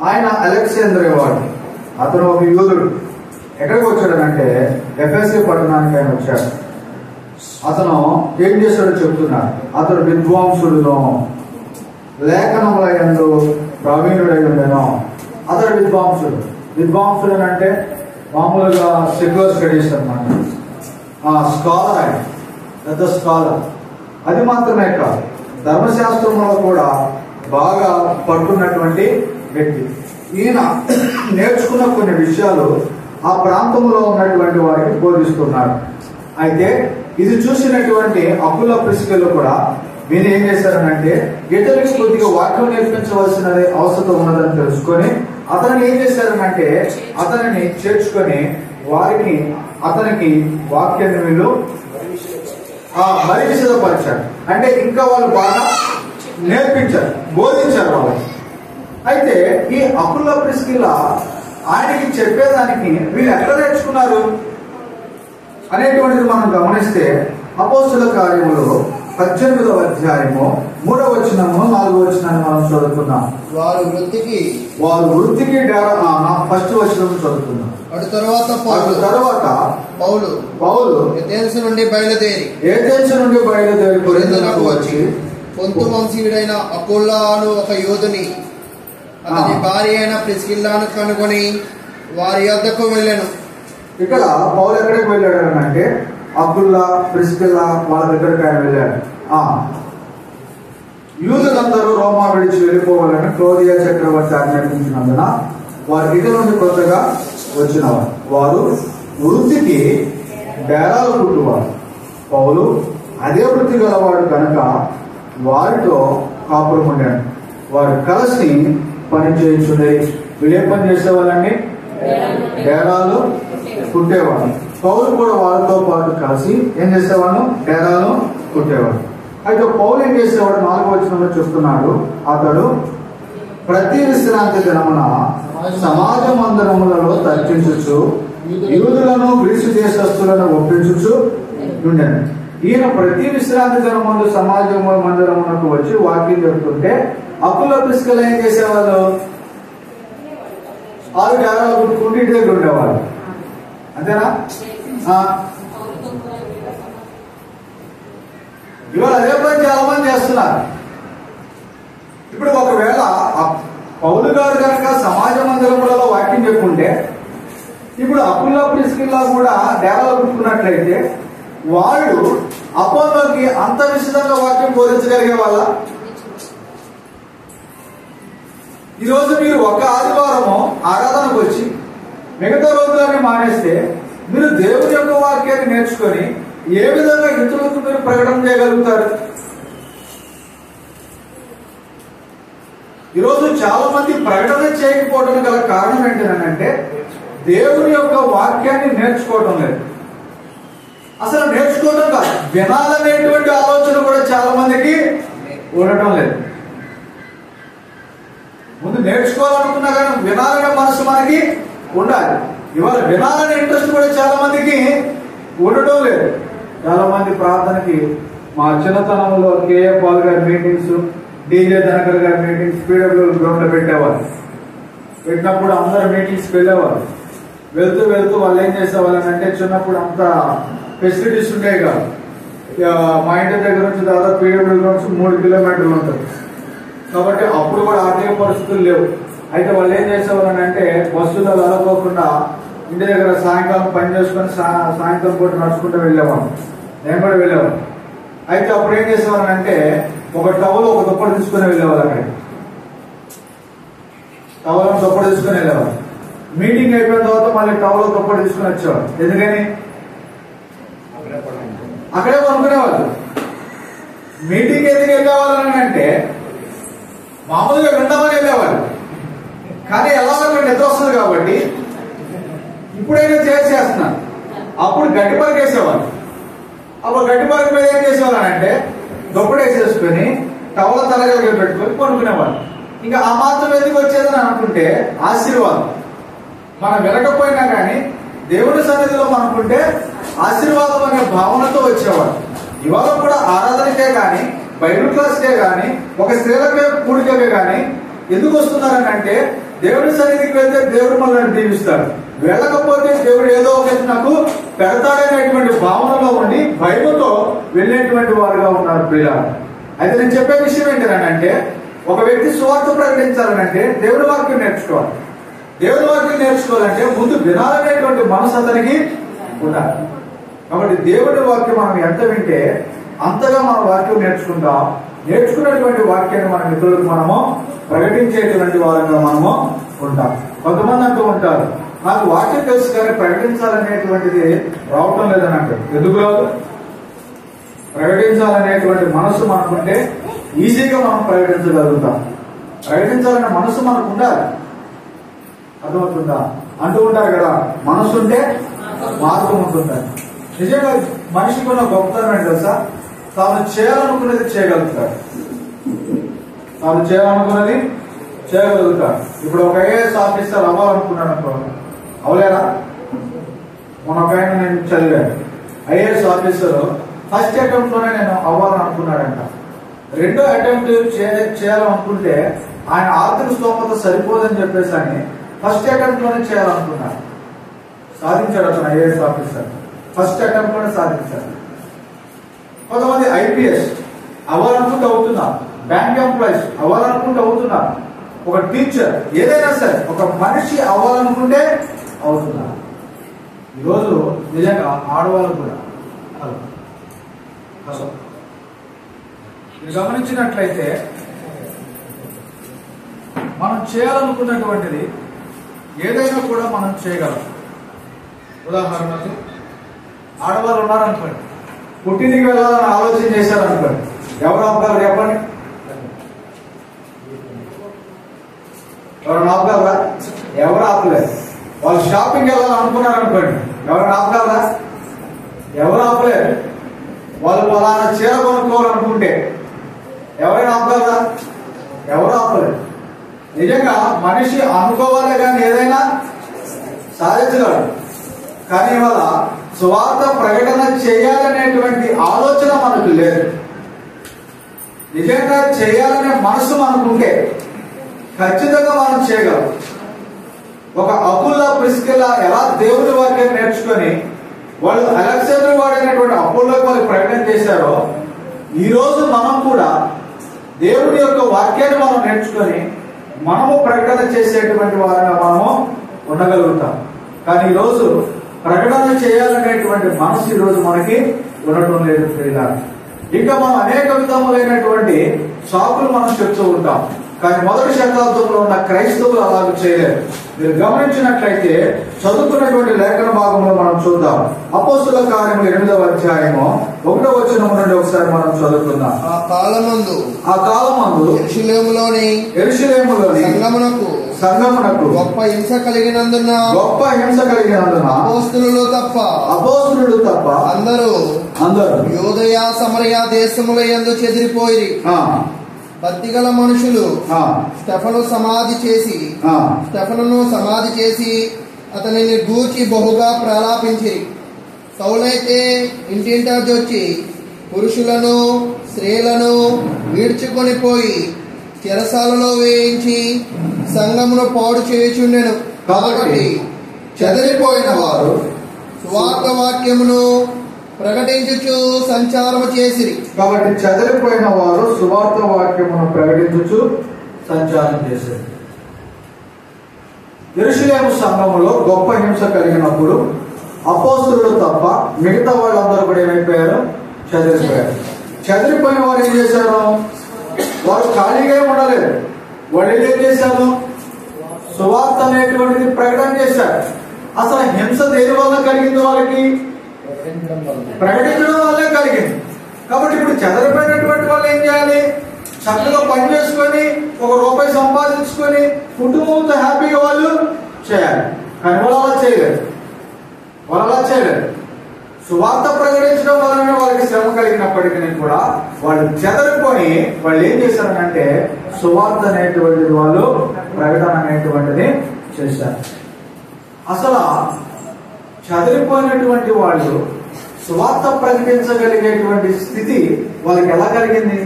ఆయన అలెగ్జాంద్రియ వాడు. అతను ఒక యూదుడు. ఎక్కడికి వచ్చాడనంటే ఎఫెసు పట్టణానికి ఆయన వచ్చాడు. అతను ఏం చేశాడో చెప్తున్నాడు. అతడు విద్వాంసుడును లేఖనముల యందు ప్రవీణుడై ఉండెను. అతడు విద్వాంసుడు అంటే మామూలుగా సెక్యులర్ స్టడీస్ అన్నమాట. స్కాలర్, ఆయన పెద్ద స్కాలర్. అది మాత్రమే కాదు, ధర్మశాస్త్రంలో కూడా బాగా పట్టున్నటువంటి వ్యక్తి. ఈయన నేర్చుకున్న కొన్ని విషయాలు ఆ ప్రాంతంలో ఉన్నటువంటి వారికి బోధిస్తున్నాడు. అయితే ఇది చూసినటువంటి అకుల ప్రిస్కిల్లు కూడా మీరు ఏం చేశారనంటే ఇతరులకు కొద్దిగా వాక్యం నేర్పించవలసిన అవసరం ఉన్నదని తెలుసుకొని అతన్ని ఏం చేశారనంటే అతనిని చేర్చుకొని అతనికి వాక్యాన్ని వీళ్ళు మరింత సిద్ధపరిచారు. అంటే ఇంకా వాళ్ళు బాగా నేర్పించారు, బోధించారు వాళ్ళకి. అయితే ఈ అకుల ప్రిస్కిల్లా ఆయనకి చెప్పేదానికి వీళ్ళు ఎక్కడ నేర్చుకున్నారు అనేటువంటిది మనం గమనిస్తే అపోస్తుల కార్యములో 18వ అధ్యాయము 3వ వచనము 4వ వచనాన్ని మనం చదువుతున్నాం. వారు వృత్తికి ఫస్ట్ వచనం చదువుతున్నాం. అటు తర్వాత పౌలు ఏథెన్స్ నుండి బయలుదేరి కొరింథునకు వచ్చి పొంతు వంశీయుడైన అకుల్లాను ఒక యోధుని అతని భార్య అయిన ప్రిస్కిల్లాను కనుగొని వారి యొద్దకు వెళ్ళాను. ఇక్కడ పౌలు ఎక్కడికి వెళ్ళాడు అంటే అకుల్లా ప్రిస్కిల్లా వాళ్ళ దగ్గరికి ఆయన వెళ్ళాడు. యూదులందరూ రోమా విడిచి వెళ్ళిపోవాలని క్లోదియా చక్రవర్తి ఆజ్ఞాపించినందున వారి ఇటు నుండి కొత్తగా వచ్చినవారు. వారు వృత్తికి డేరాలు కుట్టువారు. పౌలు అదే వృత్తి గలవాడు కనుక వారితో కాపురం ఉండాడు. వారు కలిసి పని చేయించుండే. వీళ్ళే పని చేసేవాళ్ళండి, డేరాలు కుట్టేవాడు. పౌలు కూడా వాళ్ళతో పాటు కలిసి ఏం చేసేవాడు, డేరాలు కుట్టేవాడు. అయితే పౌలు ఏం చేసేవాడు, 4వ వచనంలో చెప్తున్నాడు, అతడు ప్రతి విశ్రాంతి దినమున సమాజ మందిరములలో తర్కించుచు యూదులను గ్రీసు దేశస్తులను ఒప్పించుచు ఉండేది. ఈయన ప్రతి విశ్రాంతి దినముందు సమాజ మందిరమునకు వచ్చి వాక్యం చెప్తుంటే అకుల ప్రిస్కిల్లా ఏం చేసేవాళ్ళు, ఆరు డేరాలు కుట్టుకుంటూ ఇంటి దగ్గర ఉండేవాళ్ళు. అంతేనా? ఇవాళ అదే పని చాలా మంది చేస్తున్నారు. ఇప్పుడు ఒకవేళ పౌలు గారు కనుక సమాజ మందిరములలో వాక్యం చెప్పుకుంటే ఇప్పుడు అకుల ప్రిస్కిల్లా కూడా డేరాలు కుట్టుకున్నట్లయితే వాళ్ళు అపోలోకి అంత విశదంగా వాక్యం బోధించగలిగే వాళ్ళ? ఈరోజు మీరు ఒక ఆదివారము ఆరాధనకు వచ్చి మిగతా రోజులన్నీ మానేస్తే మీరు దేవుని యొక్క వాక్యాన్ని నేర్చుకొని ఏ విధంగా ఇతరులకు మీరు ప్రకటన చేయగలుగుతారు? ఈరోజు చాలా మంది ప్రకటన చేయకపోవడం గల కారణం ఏంటంటే దేవుని యొక్క వాక్యాన్ని నేర్చుకోవడం లేదు. అసలు నేర్చుకోవడం కాదు, వినాలనేటువంటి ఆలోచన కూడా చాలా మందికి ఉండటం లేదు. ముందు నేర్చుకోవాలనుకున్నా కానీ వినాలనే మనసు మనకి ఉండాలి. ఇవాళ వినాలనే ఇంట్రెస్ట్ కూడా చాలా మందికి ఉండటం లేదు. చాలా మంది ప్రార్థనకి మా చిన్నతనంలో కేఏ పాల్ గారి మీటింగ్స్, డీజే ధనకర్ గారి మీటింగ్స్ పీడబ్ల్యూ గ్రౌండ్ లో పెట్టేవారు. పెట్టినప్పుడు అందరు మీటింగ్స్కి వెళ్ళేవారు. వెళ్తూ వాళ్ళు ఏం చేసేవాళ్ళని అంటే చిన్నప్పుడు అంత ఫెసిలిటీస్ ఉండేవి కాదు. మా ఇంటి దగ్గర నుంచి దాదాపు పీడబ్ల్యూ గ్రౌండ్స్ 3 కిలోమీటర్లు ఉంటుంది. కాబట్టి అప్పుడు కూడా ఆర్థిక పరిస్థితులు లేవు. అయితే వాళ్ళు ఏం చేసేవాళ్ళని అంటే బస్సులో వెళ్ళకోకుండా ఇంటి దగ్గర సాయంకాలం పని చేసుకుని సాయంత్రం పూట నడుచుకుంటూ వెళ్ళేవాడు. నేను కూడా వెళ్ళేవాడు. అయితే అప్పుడు ఏం చేసేవాళ్ళని అంటే ఒక టవల్ ఒక దుప్పటి తీసుకుని వెళ్ళేవాళ్ళు. అక్కడ టవల్ దుప్పటి తీసుకుని వెళ్ళేవాళ్ళు. మీటింగ్ అయిపోయిన తర్వాత మళ్ళీ టవల్ దుప్పటి తీసుకుని వచ్చేవాడు. ఎందుకని? అక్కడే పనుకునేవాళ్ళు. మీటింగ్ ఎందుకు వెళ్ళేవాళ్ళని అంటే మామూలుగా విందామని వెళ్ళేవాళ్ళు. కానీ ఎలా నిద్ర వస్తుంది కాబట్టి ఇప్పుడైనా చేసేస్తున్నారు. అప్పుడు గడ్డి పరకు వేసేవాళ్ళు. అప్పుడు గడ్డి పరకు మీద ఏం చేసేవాళ్ళు అంటే దుప్పటి వేసేసుకుని టవల తలగలిగా పెట్టుకొని పనుకునేవాళ్ళు. ఇంకా ఆ మాత్రం ఎందుకు వచ్చేదని అనుకుంటే ఆశీర్వాదం. మనం వినకపోయినా కానీ దేవుడి సన్నిధిలో మనకుంటే ఆశీర్వాదం అనే భావనతో వచ్చేవాడు. ఇవాళ కూడా ఆరాధనకే కానీ బైబిల్ క్లాస్కే కానీ ఒక స్త్రీలకే కూడికకే కానీ ఎందుకు వస్తున్నారని అంటే దేవుడి సన్నిధికి వెళ్తే దేవుడు మనల్ని దీవిస్తాడు, వెళ్ళకపోతే దేవుడు ఏదో ఒకటి నాకు పెడతాడనేటువంటి భావనలో ఉండి భయముతో వెళ్ళేటువంటి వారుగా ఉన్నారు ప్రియులారా. అయితే నేను చెప్పే విషయం ఏంటంటే ఒక వ్యక్తి సువార్త ప్రకటించాలనంటే దేవుడి వాక్యం నేర్చుకోవాలి. దేవుడి వాక్యం నేర్చుకోవాలంటే ముందు వినాలనేటువంటి మనసు అతనికి ఉండాలి. కాబట్టి దేవుడి వాక్యం మనం ఎంత వింటే అంతగా మన వాక్యం నేర్చుకుంటాం. నేర్చుకున్నటువంటి వాక్యాన్ని మన మిత్రులకు మనము ప్రకటించేటువంటి వారంగా మనము ఉంటాం. కొంతమంది అంటూ ఉంటారు, నాకు వాక్యం తెలుసు కానీ ప్రకటించాలనేటువంటిది రావటం లేదని అంటారు. ఎందుకు రాదు? ప్రకటించాలనేటువంటి మనసు మనకుంటే ఈజీగా మనం ప్రకటించగలుగుతాం. ప్రకటించాలనే మనసు మనకు ఉండాలి. అర్థమవుతుందా? అంటూ ఉంటారు కదా, మనసు ఉంటే మార్గం ఉంటుందని. నిజంగా మనిషికి ఉన్న గొప్పతనం ఏంటి తెలుసా? తాను చేయాలనుకున్నది చేయగలుగుతాడు. తాను చేయాలనుకున్నది చేయగలుగుతాడు. ఇప్పుడు ఒక ఐఏఎస్ ఆఫీసర్ అవ్వాలనుకున్నాడు అనుకో, అవలేదా? మన ఒక ఆయన నేను చదివాను, ఐఏఎస్ ఆఫీసర్ ఫస్ట్ అటెంప్ట్ లోనే నేను అవ్వాలని అనుకున్నాడంట. రెండో అటెంప్ట్ చేయాలనుకుంటే ఆయన ఆర్థిక స్తోమత సరిపోదని చెప్పేసి అని ఫస్ట్ అటెంప్ట్ లోనే చేయాలనుకున్నాడు. సాధించాడు అతను ఐఏఎస్ ఆఫీసర్. ఫస్ట్ అటెంప్ట్ లోనే సాధించాడు. కొంతమంది ఐపీఎస్ అవ్వాలనుకుంటూ అవుతున్నారు, బ్యాంక్ ఎంప్లాయీస్ అవ్వాలనుకుంటూ అవుతున్నారు, ఒక టీచర్, ఏదైనా సరే ఒక మనిషి అవ్వాలనుకుంటే అవుతున్నారు. ఈరోజు నిజంగా ఆడవాళ్ళు కూడా మీరు గమనించినట్లయితే మనం చేయాలనుకున్నటువంటిది ఏదైనా కూడా మనం చేయగలం. ఉదాహరణకు ఆడవాళ్ళు ఉన్నారనుకోండి, పుట్టింటికి వెళ్ళాలని ఆలోచన చేశారనుకోండి, ఎవరు ఆపుతారు చెప్పండి? ఎవరు ఆపుతారా? ఎవరు ఆపలేదు. వాళ్ళు షాపింగ్ వెళ్ళాలనుకున్నారనుకోండి, ఎవరు ఆపుతారా? ఎవరు ఆపలేదు. వాళ్ళు పలానా చీర కొనుక్కోవాలనుకుంటే ఎవరైనా ఆపుతారా? ఎవరు ఆపలేదు. నిజంగా మనిషి అనుకోవాలే కానీ ఏదైనా సాధించగలడు. కానీ ఇవాళ సువార్త ప్రకటన చేయాలనేటువంటి ఆలోచన మనకు లేదు. నిజంగా చేయాలనే మనసు మనకుంటే ఖచ్చితంగా మనం చేయగలం. ఒక అపుల్లా ప్రిస్కిల్లా ఎలా దేవుడి వాక్యం నేర్చుకొని వాళ్ళు అలెగ్జాండర్ వాడైనటువంటి అపోలోకి వాళ్ళు ప్రకటన చేశారో, ఈ రోజు మనం కూడా దేవుడి యొక్క వాక్యాన్ని మనం నేర్చుకొని మనము ప్రకటన చేసేటువంటి వారిని మనము ఉండగలుగుతాం. కానీ ఈరోజు ప్రకటన చేయాలనేటువంటి మనసు ఈరోజు మనకి ఉండటం లేదు. ఇంకా మనం అనేక విధములైనటువంటి సాకులు మనం చెప్తూ ఉంటాం. కానీ మొదటి శతాబ్దంలో ఉన్న క్రైస్తవులు అలాగ చేయలేరు. మీరు గమనించినట్లయితే చదువుకున్నటువంటి లేఖన భాగంలో మనం చూద్దాం. అపోస్తుల కార్యములు 8వ అధ్యాయము 1వ వచనం నుండి ఒకసారి మనం చదువుకుందాం. ఆ కాలమందు యెరూషలేములోని సంగమునకు గొప్ప హింస కలిగినందున అపోస్తలులు తప్ప అందరూ యూదయ సమరయ దేశముల యందు చెదిరిపోయి భక్తిగల మనుషులు స్టెఫనును సమాధి చేసి అతనిని గూర్చి బహుగా ప్రలాపించి, సౌలైతే ఇంటింటా వచ్చి పురుషులను స్త్రీలను వీడ్చుకొని పోయి చెరసాలలో వేయించి సంఘమును పాడు చేయుచుండెను. కాబట్టి చెదిరిపోయిన వారు సువార్త వాక్యమును ప్రకటించుచు సంచారము చేసిరి. కాబట్టి చెదిరిపోయిన వారు సువార్త వాక్యమును ప్రకటించుచు సంచారం చేశారు. యెరూషలేము సంఘములో గొప్ప హింస కలిగినప్పుడు అపోస్తలులు తప్ప మిగతా వాళ్ళందరూ కూడా ఏమైపోయారు? చెదిరిపోయారు. చెదిరిపోయిన వారు ఏం చేశారు? వారు ఖాళీగా ఉండలేదు. వాళ్ళు ఏం చేశారు? సువార్త అనేటువంటిది ప్రకటన చేశారు. అసలు హింస దేని వల్ల కలిగింది? వాళ్ళకి ప్రకటించడం వల్లే కలిగింది. కాబట్టి ఇప్పుడు చెదరిపోయినటువంటి వాళ్ళు ఏం చేయాలి? చక్కగా పని చేసుకొని ₹1 సంపాదించుకొని కుటుంబంతో హ్యాపీగా వాళ్ళు చేయాలి. కానీ వాళ్ళు అలా చేయలేదు. సువార్త ప్రకటించడం వలన వాళ్ళకి శ్రమ కలిగినప్పటికీ కూడా వాళ్ళు చెదరిపోయి వాళ్ళు ఏం చేశారంటే సువార్త అనేటువంటిది వాళ్ళు ప్రకటన అనేటువంటిది చేశారు. అసలు చదిరిపోయినటువంటి వాళ్ళు సువార్త ప్రకటించగలిగేటువంటి స్థితి వాళ్ళకి ఎలా కలిగింది?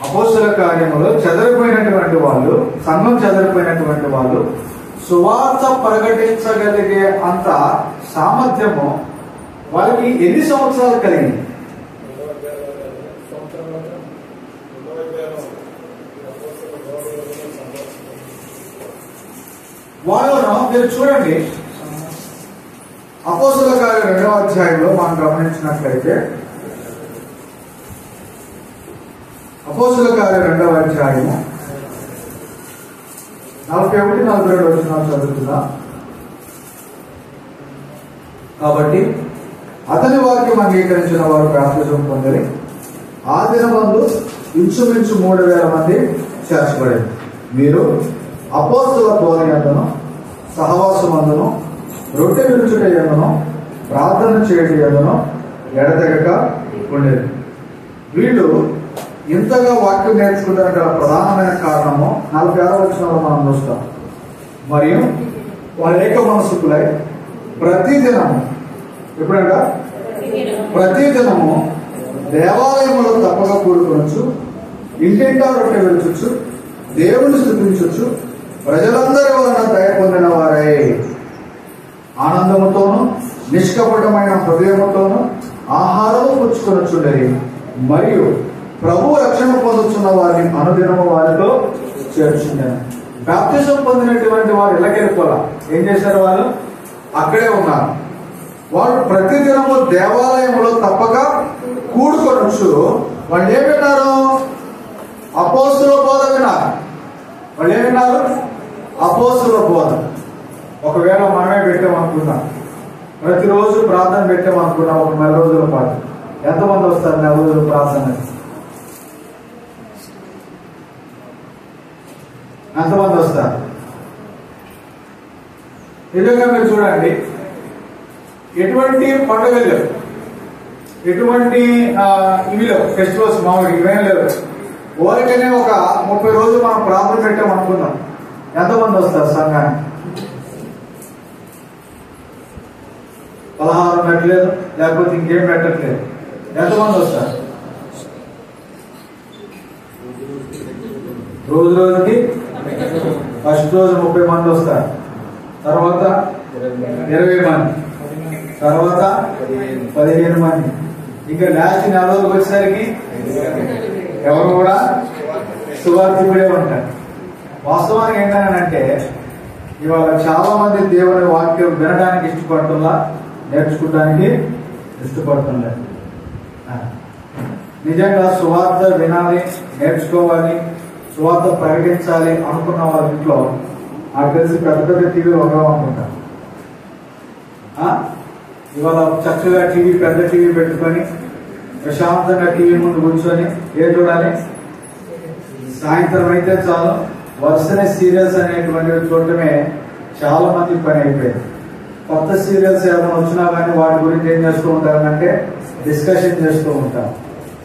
అపోస్తల కార్యములో చెదరిపోయినటువంటి వాళ్ళు, సంఘం చెదరిపోయినటువంటి వాళ్ళు సువార్త ప్రకటించగలిగే అంత సామర్థ్యము వాళ్ళకి ఎన్ని సంవత్సరాలు కలిగింది? వాళ్ళను మీరు చూడండి, అపోస్తల కార్యం 2వ అధ్యాయంలో మనం గమనించినట్లయితే, అపోస్తల కార్యం 2వ అధ్యాయము 41-42 వచనాలు చదువుతుందా? కాబట్టి అతని వాక్యం అంగీకరించిన వారు బాప్తిజం పొందిరి. ఆ దినమందు ఇంచుమించు 3,000 మంది చేర్చబడింది. మీరు అపోస్తలుల బోధ యందును సహవాసమందును రొట్టె విరుచుట యందును ప్రార్థన చేయడం యందును ఎడతెగక ఉండేది. వీళ్ళు ఇంతగా వాక్యం నేర్చుకుంటానికి గల ప్రధానమైన కారణము 46వ వచనంలో మనం చూస్తాం. మరియు వాళ్ళ ఏక మనసుకులై ప్రతిదినము ఎప్పుడంటే ప్రతిదినము దేవాలయంలో తప్పక కూడుకొనొచ్చు, ఇంటింటా రొట్టె విరుచుచు, దేవుని స్తుతించుచు, ప్రజలందరి వలన దయ పొందిన వారై ఆనందముతోనూ నిష్కపటమైన హృదయముతోనూ ఆహారము పుచ్చుకొనొచ్చుండరి. మరియు ప్రభు రక్షణ పొందుతున్న వారిని అనుదినము వారితో చేర్చుండెను. బాప్తిజం పొందినటువంటి వారు ఇళ్ళకెళ్ళిపోలా. ఏం చేశారు? వాళ్ళు అక్కడే ఉన్నారు. వాళ్ళు ప్రతిదినము దేవాలయంలో తప్పక కూడుకొనొచ్చు. వాళ్ళు ఏం విన్నారు? అపోస్తుల బోధ విన్నారు. వాళ్ళు ఏం విన్నారు? అపోస్తుల బోధ. ఒకవేళ మనమే పెట్టామనుకున్నాం, ప్రతిరోజు ప్రార్థన పెట్టామనుకున్నాం ఒక 4 రోజుల పాటు, ఎంతమంది వస్తారు 4 రోజులు ప్రార్థన? ఎంతమంది వస్తారు? నిజంగా మీరు చూడండి, ఎటువంటి పండుగలు లేవు, ఎటువంటి ఇవి లేవు, ఫెస్టివల్స్ మామూలుగా ఇవేం లేవు. ఊరికనే ఒక 30 రోజులు మనం ప్రార్థన పెట్టామనుకున్నాం, ఎంతమంది వస్తారు సంఘానికి? 16 పెట్టలేదు, లేకపోతే ఇంకేం పెట్టట్లేదు, ఎంతమంది వస్తారు? రోజు రోజుకి ఫస్ట్ రోజు 30 మంది వస్తారు, తర్వాత 20 మంది, తర్వాత 15 మంది, ఇంకా లాస్ట్ 4 రోజులకు వచ్చేసరికి ఎవరు కూడా సువార్థికుడే ఉంటారు. వాస్తవానికి ఏంటంటే ఇవాళ చాలా మంది దేవుని వాక్యం వినడానికి ఇష్టపడుతుందా, నేర్చుకోవడానికి ఇష్టపడుతుందా? నిజంగా సువార్త వినాలి, నేర్చుకోవాలి, సువార్త ప్రకటించాలి అనుకున్న వాళ్ళ ఇంట్లో నాకు తెలిసి పెద్ద పెద్ద టీవీలు ఉండవు అనుకుంటారు. ఇవాళ చక్కగా టీవీ, పెద్ద టీవీ పెట్టుకొని ప్రశాంతంగా టీవీ ముందు కూర్చొని ఏం చూడాలి? సాయంత్రం అయితే చాలు వరుసనే సీరియల్స్ అనేటువంటివి చూడటమే చాలా మంది పని అయిపోయింది. కొత్త సీరియల్స్ ఏమైనా వచ్చినా కానీ వాటి గురించి ఏం చేస్తూ ఉంటారంటే డిస్కషన్ చేస్తూ ఉంటారు.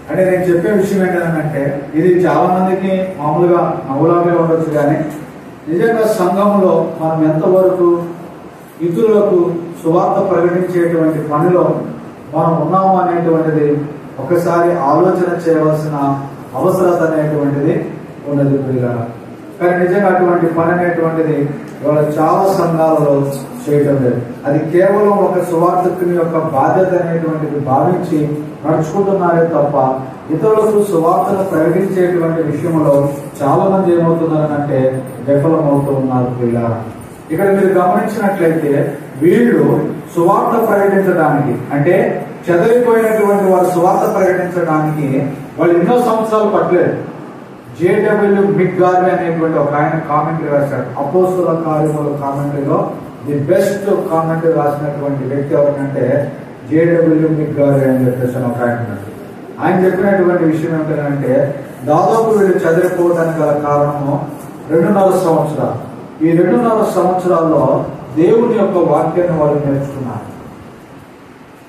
అంటే నేను చెప్పే విషయం ఏంటంటే ఇది చాలా మందికి మామూలుగా నవ్వులాగే ఉండొచ్చు, కానీ నిజంగా సంఘంలో మనం ఎంతవరకు ఇతరులకు సువార్త ప్రకటించేటువంటి పనిలో మనం ఉన్నాము అనేటువంటిది ఒకసారి ఆలోచన చేయవలసిన అవసరత అనేటువంటిది ఉన్నది ప్రియులారా. కానీ నిజంగా అటువంటి పని అనేటువంటిది ఇవాళ చాలా సంఘాలలో చేయటం లేదు. అది కేవలం ఒక సువార్తకుని యొక్క బాధ్యత అనేటువంటిది భావించి నడుచుకుంటున్నారే తప్ప ఇతరులకు సువార్తను ప్రకటించేటువంటి విషయంలో చాలా మంది ఏమవుతున్నారంటే విఫలమవుతూ ఉన్నారు ప్రియులారా. ఇక్కడ మీరు గమనించినట్లయితే వీళ్ళు సువార్త ప్రకటించడానికి, అంటే చెదరిపోయినటువంటి వారు సువార్త ప్రకటించడానికి వాళ్ళు ఎన్నో సంవత్సరాలు పట్టలేదు. జేడబ్ల్యూ మిగ్గార్వే అనేటువంటి ఒక ఆయన కామెంటరీ రాశాడు. అపోస్తుల కార్యముల కామెంటరీలో ది బెస్ట్ కామెంటరీ రాసినటువంటి వ్యక్తి ఎవరంటే జేడబ్ల్యూ మిగ్గార్వే అని చెప్పేసి ఒక ఆయన. ఆయన చెప్పినటువంటి విషయం ఏమిటంటే దాదాపు వీళ్ళు చెదిరిపోవడానికి గల కారణము 2.5 సంవత్సరాలు. ఈ 2.5 సంవత్సరాల్లో దేవుని యొక్క వాక్యాన్ని వాళ్ళు నేర్చుకున్నారు.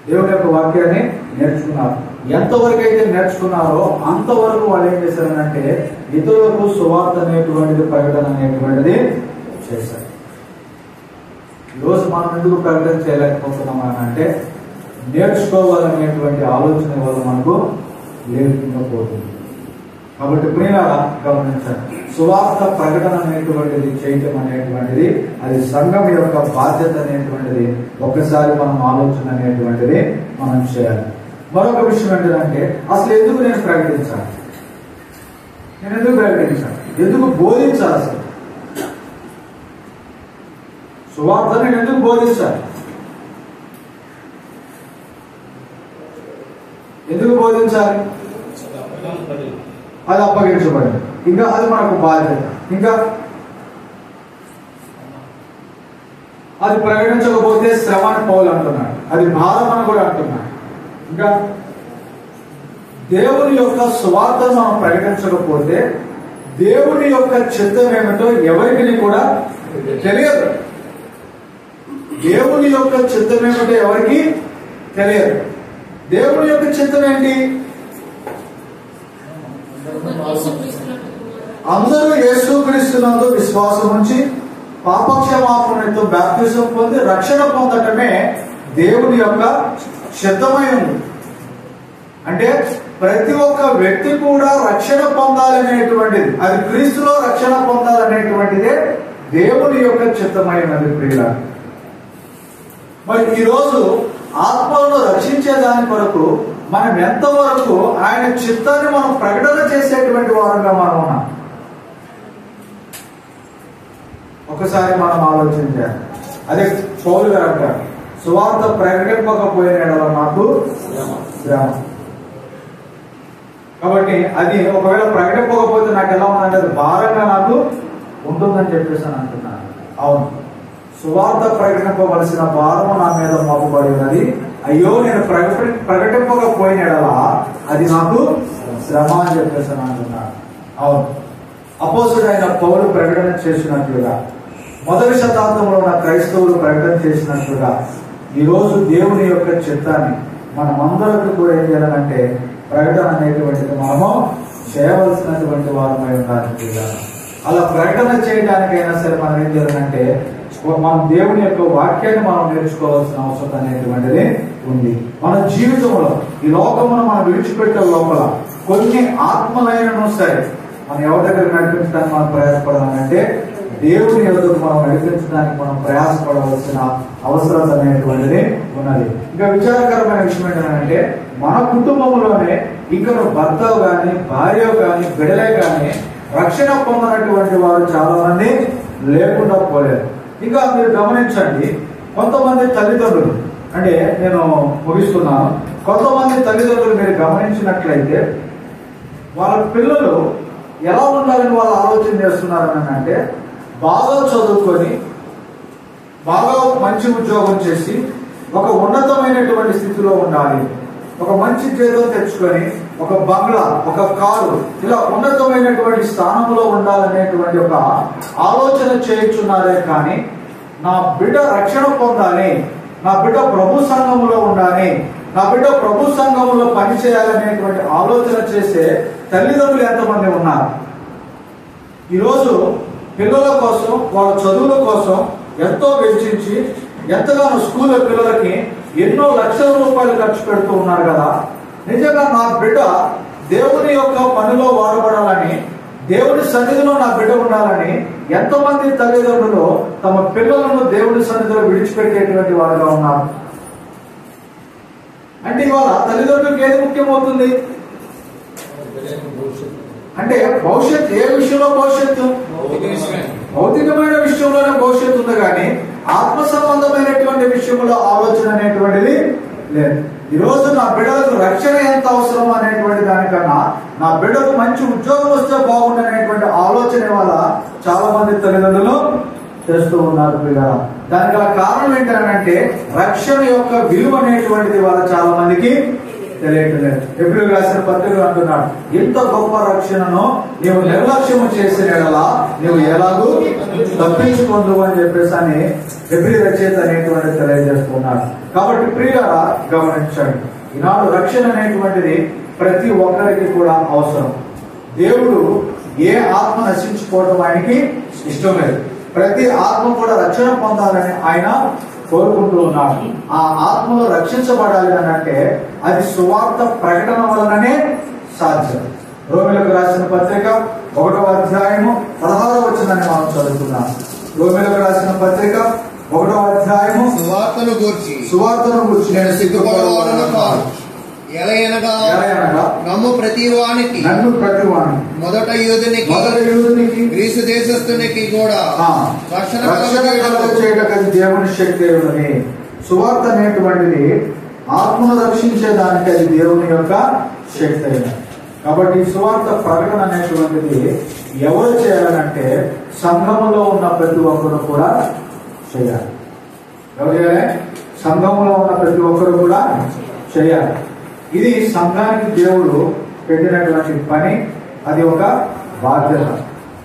దేవుని యొక్క వాక్యాన్ని నేర్చుకున్నారు. ఎంతవరకు అయితే నేర్చుకున్నారో అంతవరకు వాళ్ళు ఏం చేశారంటే ఇతరులకు సువార్త అనేటువంటిది, ప్రకటన అనేటువంటిది చేశారు. ఈరోజు మనం ఎందుకు ప్రకటన చేయలేకపోతున్నాం అంటే నేర్చుకోవాలనేటువంటి ఆలోచన వల్ల మనకు లేకుండా పోతుంది. కాబట్టి ప్రియులారా గమనించండి, సువార్త ప్రకటన అనేటువంటిది చేయటం అనేటువంటిది అది సంఘం యొక్క బాధ్యత అనేటువంటిది ఒకసారి మనం ఆలోచన అనేటువంటిది మనం చేయాలి. మరొక విషయం ఏంటంటే అసలు ఎందుకు నేను ప్రకటించాలి, నేను ఎందుకు ప్రకటించాలి, ఎందుకు బోధించాలి, అసలు సువార్త నేను ఎందుకు బోధించాలి, ఎందుకు బోధించాలి? అది అప్పగించబడింది, ఇంకా అది మనకు బాధ్యత, ఇంకా అది ప్రకటించకపోతే శ్రమ అని పౌలు అంటున్నాడు, అది భారం అని కూడా అంటున్నాడు. ఇంకా దేవుని యొక్క సువార్తను మనం ప్రకటించకపోతే దేవుని యొక్క చిత్తం ఏమిటో ఎవరికి కూడా తెలియదు. దేవుని యొక్క చిత్తం ఏమిటో ఎవరికి తెలియదు. దేవుని యొక్క చిత్తం ఏంటి? అందరూ యేసుక్రీస్తునందు విశ్వాసం ఉంచి పాపక్షమాపణతో బాప్తిజం పొంది రక్షణ పొందటమే దేవుని యొక్క చిత్తమై ఉంది. అంటే ప్రతి ఒక్క వ్యక్తి కూడా రక్షణ పొందాలనేటువంటిది, అది క్రీస్తులో రక్షణ పొందాలనేటువంటిదే దేవుని యొక్క చిత్తమైనది ప్రియుల. మరి ఈరోజు ఆత్మలను రక్షించే దాని కొరకు మనం ఎంతవరకు ఆయన చిత్తాన్ని మనం ప్రకటన చేసేటువంటి వారంగా మనం ఉన్నాం. ఒకసారి మనం ఆలోచించాలి. అదే పౌలు గారు అంటారు, సువార్త ప్రకటింపకపోయిన నాకు శ్రమ. కాబట్టి అది ఒకవేళ ప్రకటింపకపోతే నాకు ఎలా ఉందంటే అది భారంగా నాకు ఉంటుందని చెప్పేసి అని అంటున్నాను. అవును, సువార్త ప్రకటింపవలసిన భారము నా మీద మోపబడి ఉన్నది. అయ్యో నేను ప్రకటింపకపోయిన ఎడలా అది నాకు శ్రమ అని చెప్పేసి అని అంటున్నాను. అవును, అపోస్తుడైన పౌలు ప్రకటన చేసినట్లుగా, మొదటి శతాబ్దంలో ఉన్న క్రైస్తవులు ప్రకటన చేసినట్లుగా ఈరోజు దేవుని యొక్క చిత్తాన్ని మనమందరికీ కూడా ఏం చేయాలంటే ప్రకటన అనేటువంటిది మనము చేయవలసినటువంటి వారమై ఉండాలి. అలా ప్రకటన చేయడానికైనా సరే మనం ఏం చేయాలంటే మనం దేవుని యొక్క వాక్యాన్ని మనం నేర్చుకోవాల్సిన అవసరం అనేటువంటిది ఉంది. మన జీవితంలో ఈ లోకమును మనం విడిచిపెట్టే లోపల కొన్ని ఆత్మలైనను సరే మనం ఎవరి దగ్గర నడిపించడానికి మనం ప్రయాసపడాలంటే దేవుని ఎదురు మనం నడిపించడానికి మనం ప్రయాసపడవలసిన అవసరం అనేటువంటిది ఉన్నది. ఇంకా విచారకరమైన విషయం ఏంటంటే మన కుటుంబంలోనే ఇంకా భర్త గాని భార్య గాని బిడ్డలే గాని రక్షణ పొందినటువంటి వారు చాలా మంది లేకుండా పోలేరు. ఇంకా మీరు గమనించండి, కొంతమంది తల్లిదండ్రులు, అంటే నేను ముగిస్తున్నాను, కొంతమంది తల్లిదండ్రులు మీరు గమనించినట్లయితే వాళ్ళ పిల్లలు ఎలా ఉండాలని వాళ్ళు ఆలోచన చేస్తున్నారని అంటే బాగా చదువుకొని బాగా మంచి ఉద్యోగం చేసి ఒక ఉన్నతమైనటువంటి స్థితిలో ఉండాలి, ఒక మంచి జీతం తెచ్చుకొని ఒక బంగ్లా ఒక కారు ఇలా ఉన్నతమైనటువంటి స్థానంలో ఉండాలనేటువంటి ఒక ఆలోచన చేయించున్నారే కానీ నా బిడ్డ రక్షణ పొందాలి, నా బిడ్డ ప్రభు సంఘంలో ఉండాలి, నా బిడ్డ ప్రభు సంఘంలో పనిచేయాలనేటువంటి ఆలోచన చేసే తల్లిదండ్రులు ఎంతమంది ఉన్నారు? ఈరోజు పిల్లల కోసం వాళ్ళ చదువుల కోసం ఎంతో వెచ్చించి ఎంతగానో స్కూల్లో పిల్లలకి ఎన్నో లక్షల రూపాయలు ఖర్చు పెడుతూ ఉన్నారు కదా. నిజంగా నా బిడ్డ దేవుని యొక్క పనిలో వాడబడాలని, దేవుని సన్నిధిలో నా బిడ్డ ఉండాలని ఎంతమంది తల్లిదండ్రులు తమ పిల్లలను దేవుని సన్నిధిలో విడిచిపెట్టేటువంటి వారుగా ఉన్నారు. అంటే ఇవాళ తల్లిదండ్రులకు ఏది ముఖ్యమవుతుంది అంటే భవిష్యత్తు. ఏ విషయంలో భవిష్యత్తు? భౌతికమైన విషయంలోనే భవిష్యత్తు ఉంది కానీ ఆత్మ సంబంధమైనటువంటి విషయంలో ఆలోచన అనేటువంటిది లేదు. ఈరోజు నా బిడ్డలకు రక్షణ ఎంత అవసరం అనేటువంటి దానికన్నా నా బిడ్డకు మంచి ఉద్యోగం వస్తే బాగుండనేటువంటి ఆలోచన వల్ల చాలా మంది తల్లిదండ్రులు చేస్తూ ఉన్నారు పిల్లల. దానికి గల కారణం ఏంటంటే రక్షణ యొక్క విలువ అనేటువంటిది వాళ్ళ చాలా మందికి తెలియట్లేదు. ఎబ్రిల్ రాసిన పత్రికలు అంటున్నాడు, ఇంత గొప్ప రక్షణను నీవు నిర్లక్ష్యము చేసిన ఎడలా నీవు ఎలాగూ తప్పించుకుందు అని చెప్పేసి అని ఎబ్రిల్ రచయిత అనేటువంటి తెలియజేస్తున్నాడు. కాబట్టి ప్రియులారా గమనించండి, ఈనాడు రక్షణ అనేటువంటిది ప్రతి ఒక్కరికి కూడా అవసరం. దేవుడు ఏ ఆత్మ నశించుకోవడం ఆయనకి ఇష్టం లేదు. ప్రతి ఆత్మ కూడా రక్షణ పొందాలని ఆయన కోరుకుంటూ ఉన్నాడు. ఆ ఆత్మలో రక్షించబడాలి అని అంటే అది సువార్త ప్రకటన వలననే సాధ్యం. రోమిలకు రాసిన పత్రిక 1వ అధ్యాయము 16వ వచనాన్ని మనం చదువుతున్నాం. రోమిలకు రాసిన పత్రిక 1వ అధ్యాయము సువార్తను గూర్చి నేను సిగ్గుపడవాడను కాదు. ఎలయనగా నన్ను ప్రతివానికి మొదట యూదునికి గ్రీసు దేశస్థునికి కూడా రక్షణ చేయడానికి దేవుని శక్తి ఉన్నది. సువార్త అనేటువంటిది ఆత్మను రక్షించేదానికి అది దేవుని యొక్క శక్తి అయినది. కాబట్టి సువార్త ప్రకటన అనేటువంటిది ఎవరు చేయాలంటే సంఘములో ఉన్న ప్రతి ఒక్కరు కూడా చేయాలి. ఎవరు చేయాలి? సంఘంలో ఉన్న ప్రతి ఒక్కరు కూడా చేయాలి. ఇది సంఘానికి దేవుడు పెట్టినటువంటి పని, అది ఒక బాధ్యత.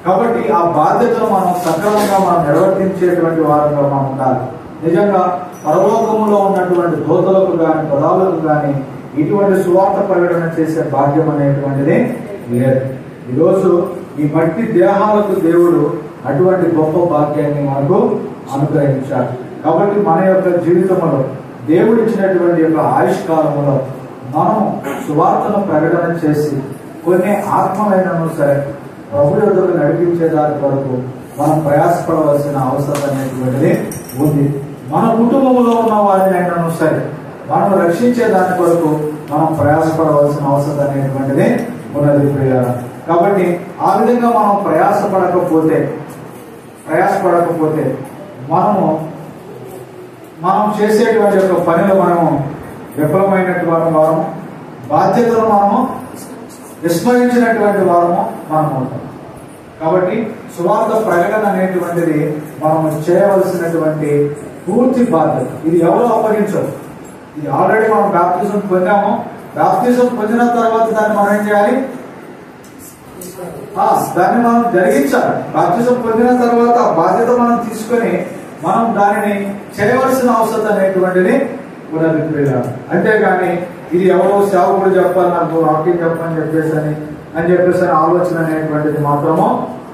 కాబట్టి ఆ బాధ్యతను మనం సక్రమంగా మనం నిర్వర్తించేటువంటి వారంగా మనం ఉండాలి. నిజంగా పరలోకములో ఉన్నటువంటి దూతలకు కానీ పదాలకు కానీ ఇటువంటి సువార్త ప్రకటన చేసే భాగ్యం అనేటువంటిది లేదు. ఈరోజు ఈ మట్టి దేహాలకు దేవుడు అటువంటి గొప్ప భాగ్యాన్ని మనకు అనుగ్రహించారు. కాబట్టి మన యొక్క జీవితంలో దేవుడు ఇచ్చినటువంటి యొక్క ఆయుష్కాలంలో మనం సువార్తను ప్రకటన చేసి కొన్ని ఆత్మలైనను సరే ప్రభు యొద్దకు నడిపించే దాని వరకు మనం ప్రయాసపడవలసిన అవసరం అనేటువంటిది ఉంది. మన కుటుంబంలో ఉన్న వారిని అయినను సరే మనం రక్షించే దాని కొరకు మనం ప్రయాసపడవలసిన అవసరం అనేటువంటిది ఉన్నది ప్రియులారా. కాబట్టి ఆ విధంగా మనం ప్రయాసపడకపోతే మనం చేసేటువంటి యొక్క పనిలో మనము విఫలమైనటువంటి వారము, బాధ్యతలు మనము విస్మరించినటువంటి వారము మనం అవుతాం. కాబట్టి సువార్త ప్రకటన అనేటువంటిది మనము చేయవలసినటువంటి పూర్తి బాధ్యత. ఇది ఎవరో అప్పగించదు. ఇది ఆల్రెడీ మనం బాప్తిజం పొందాము. బాప్తిజం పొందిన తర్వాత దాన్ని మనం ఏం చేయాలి? దాన్ని మనం జరిగించాలి. బాప్తిజం పొందిన తర్వాత ఆ బాధ్యత మనం తీసుకొని మనం దానిని చేయవలసిన అవసరం అనేటువంటిది ఉన్నది ప్రియులారా. అంతేగాని ఇది ఎవరో సేవకుడు చెప్పాలి, నాకు వాక్యం చెప్పని చెప్పేసి ఆలోచన అనేటువంటిది మాత్రము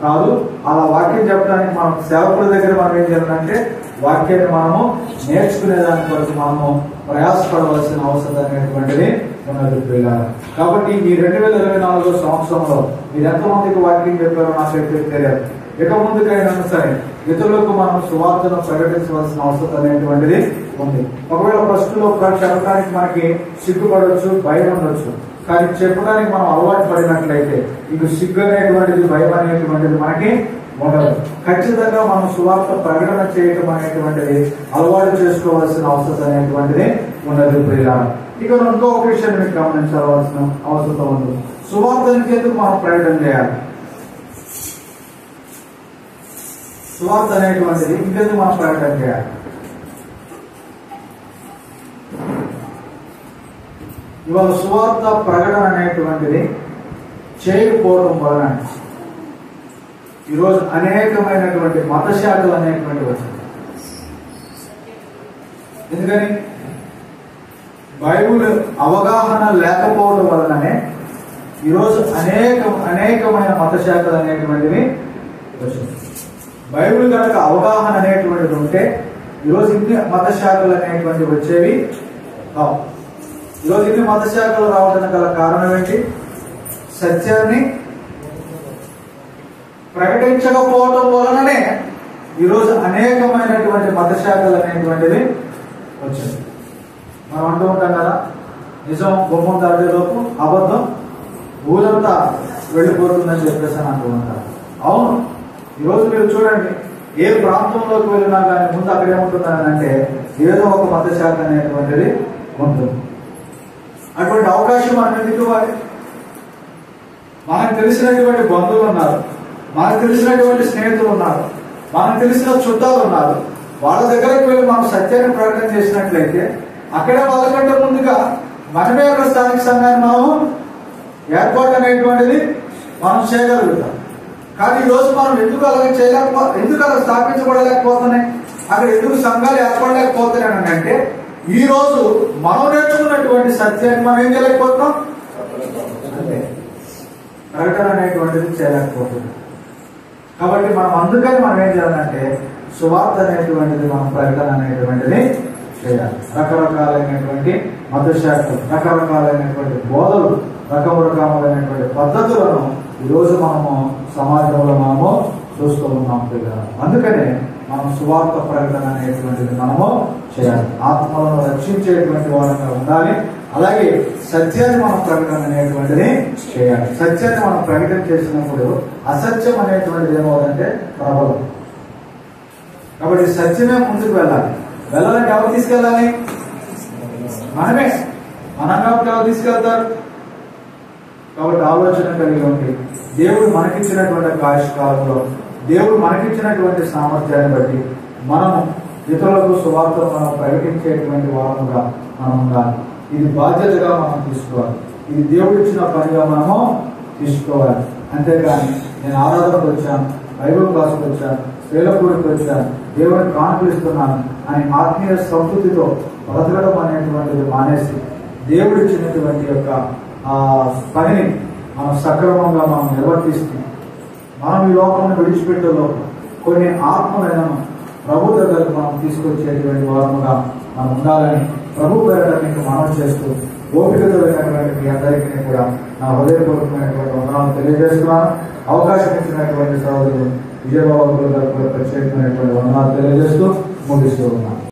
కాదు. అలా వాక్యం చెప్పడానికి మనం సేవకుల దగ్గర మనం ఏం చేయాలంటే వాక్యాన్ని మనము నేర్చుకునే దాని కొరకు మనము ప్రయాసపడవలసిన అవసరం అనేటువంటిది ఉన్నది ప్రియులారా. కాబట్టి ఈ 2024 సంవత్సరంలో మీరు ఎంతమందికి వాక్యం చెప్పారో నాకైతే తెలియదు. ఇక ముందుకైనా సరే ఇతరులకు మనం సువార్తను ప్రకటించవలసిన అవసరం అనేటువంటిది ఉంది. ఒకవేళ ప్రస్తుతంలో చెప్పడానికి మనకి సిగ్గుపడవచ్చు, భయం ఉండొచ్చు. కానీ చెప్పడానికి మనం అలవాటు పడినట్లయితే ఇక సిగ్గు అనేటువంటిది, భయం అనేటువంటిది మనకి ఉండదు. ఖచ్చితంగా మనం సువార్త ప్రకటన చేయటం అనేటువంటిది అలవాటు చేసుకోవాల్సిన అవసరం అనేటువంటిది ఉన్నది ప్రియులారా. ఇక ఇంకో విషయాన్ని మీకు గమనించవలసిన అవసరం ఉంది. సువార్తనికి ఎందుకు మనం ప్రకటన చేయాలి? సువార్త అనేటువంటిది ఇంకెందుకు మనం ప్రకటన చేయాలి? ఇవాళ సువార్త ప్రకటన అనేటువంటిది చేయకపోవడం వలన ఈరోజు అనేకమైనటువంటి మత శాఖలు అనేటువంటివి వచ్చింది. ఎందుకని? బైబుల్ అవగాహన లేకపోవడం వలననే ఈరోజు అనేకమైన మత శాఖలు అనేటువంటివి వచ్చింది. బైబిల్ కనుక అవగాహన అనేటువంటిది ఉంటే ఈరోజు ఇన్ని మత శాఖలు అనేటువంటివి వచ్చేవి కావు. ఈరోజు ఇన్ని మత శాఖలు రావడానికి గల కారణం ఏంటి? సత్యాన్ని ప్రకటించకపోవడం వలననే ఈరోజు అనేకమైనటువంటి మత శాఖలు అనేటువంటివి వచ్చింది. మనం అంటూ ఉంటాం కదా, నిజం గుమ్మం దాటేలోపు అబద్ధం ఊరంతా వెళ్ళిపోతుందని చెప్పేసి అని అంటూ ఉంటారు. అవును, ఈరోజు మీరు చూడండి, ఏ ప్రాంతంలోకి వెళ్ళినా కానీ ముందు అక్కడ ఏముంటుందని అంటే ఏదో ఒక మత శాఖ అనేటువంటిది ఉంటుంది. అటువంటి అవకాశం మనం ఎందుకు ఇవ్వాలి? మనకు తెలిసినటువంటి బంధువులు ఉన్నారు, మనకు తెలిసినటువంటి స్నేహితులు ఉన్నారు, మనకు తెలిసిన చుట్టాలు ఉన్నారు. వాళ్ళ దగ్గరకు వెళ్ళి మనం సత్యాన్ని ప్రకటన చేసినట్లయితే అక్కడే వాళ్ళకంటే ముందుగా మనమే అక్కడ స్థానిక సంఘాన్ని మనము ఏర్పాటు అనేటువంటిది మనం చేయగలుగుతాం. కానీ ఈరోజు మనం ఎందుకు అలా స్థాపించబడలేకపోతున్నాయి, అక్కడ ఎందుకు సంఘాలు ఏర్పడలేకపోతున్నాయి అంటే ఈ రోజు మనం నేర్చుకున్నటువంటి సత్యాన్ని మనం ఏం చేయలేకపోతున్నాం, అంటే ప్రకటన అనేటువంటిది చేయలేకపోతున్నాం. కాబట్టి మనం అందుకని మనం ఏం చేయాలంటే సువార్త అనేటువంటిది మనం ప్రకటన అనేటువంటిది చేయాలి. రకరకాలైనటువంటి మత శాఖలు, రకరకాలైనటువంటి బోధలు, రకరకాలైనటువంటి పద్ధతులను ఈరోజు మనము సమాజంలో మనము చూస్తూ ఉన్నాం పిల్లలు. అందుకనే మనం సువార్త ప్రకటన అనేటువంటిది మనము చేయాలి. ఆత్మలను రక్షించేటువంటి వాళ్ళగా ఉండాలి. అలాగే సత్యాన్ని మనం ప్రకటన అనేటువంటిది చేయాలి. సత్యాన్ని మనం ప్రకటన చేసినప్పుడు అసత్యం అనేటువంటిది ఏమవుతుందంటే ప్రబలం. కాబట్టి సత్యమే ముందుకు వెళ్ళాలి. వెళ్ళాలంటే ఎవరు తీసుకెళ్ళాలి? మనమే. మనం కాబట్టి ఎవరు తీసుకెళ్తారు? కాబట్టి ఆలోచన కలిగి ఉండి దేవుడు మనకిచ్చినటువంటి ఆయుష్కాలంలో, దేవుడు మనకిచ్చినటువంటి సామర్థ్యాన్ని బట్టి మనం ఇతరులకు సువార్తను మనం ప్రకటించేటువంటి వారముగా మనం ఉండాలి. ఇది బాధ్యతగా మనం తీసుకోవాలి. ఇది దేవుడిచ్చిన పనిగా మనము తీసుకోవాలి. అంతేగాని నేను ఆరాధనకు వచ్చాను, బైబిల్ క్లాస్కి వచ్చాను, స్త్రీలపూడికి వచ్చాను, దేవుడిని కానుకలిస్తున్నాను అని ఆత్మీయ సంతృప్తితో బ్రతకడం అనేటువంటిది మానేసి దేవుడిచ్చినటువంటి యొక్క పనిని మనం సక్రమంగా మనం నిర్వర్తిస్తూ మనం ఈ లోకాన్ని విడిచిపెట్టే లోపల కొన్ని ఆత్మలను ప్రభు దగ్గరకు మనం తీసుకొచ్చేటువంటి వారముగా మనం ఉండాలని ప్రభు పేరట మీకు మనం చేస్తూ ఓపికతో వెళ్ళినటువంటి మీ అందరికీ కూడా నా హృదయపూర్వకమైనటువంటి వందనాలు తెలియజేస్తున్నాను. అవకాశం ఇచ్చినటువంటి సహోదరులు విజయబాబు గారు ప్రత్యేకమైనటువంటి వందనాలు తెలియజేస్తూ ముగిస్తూ ఉన్నాను.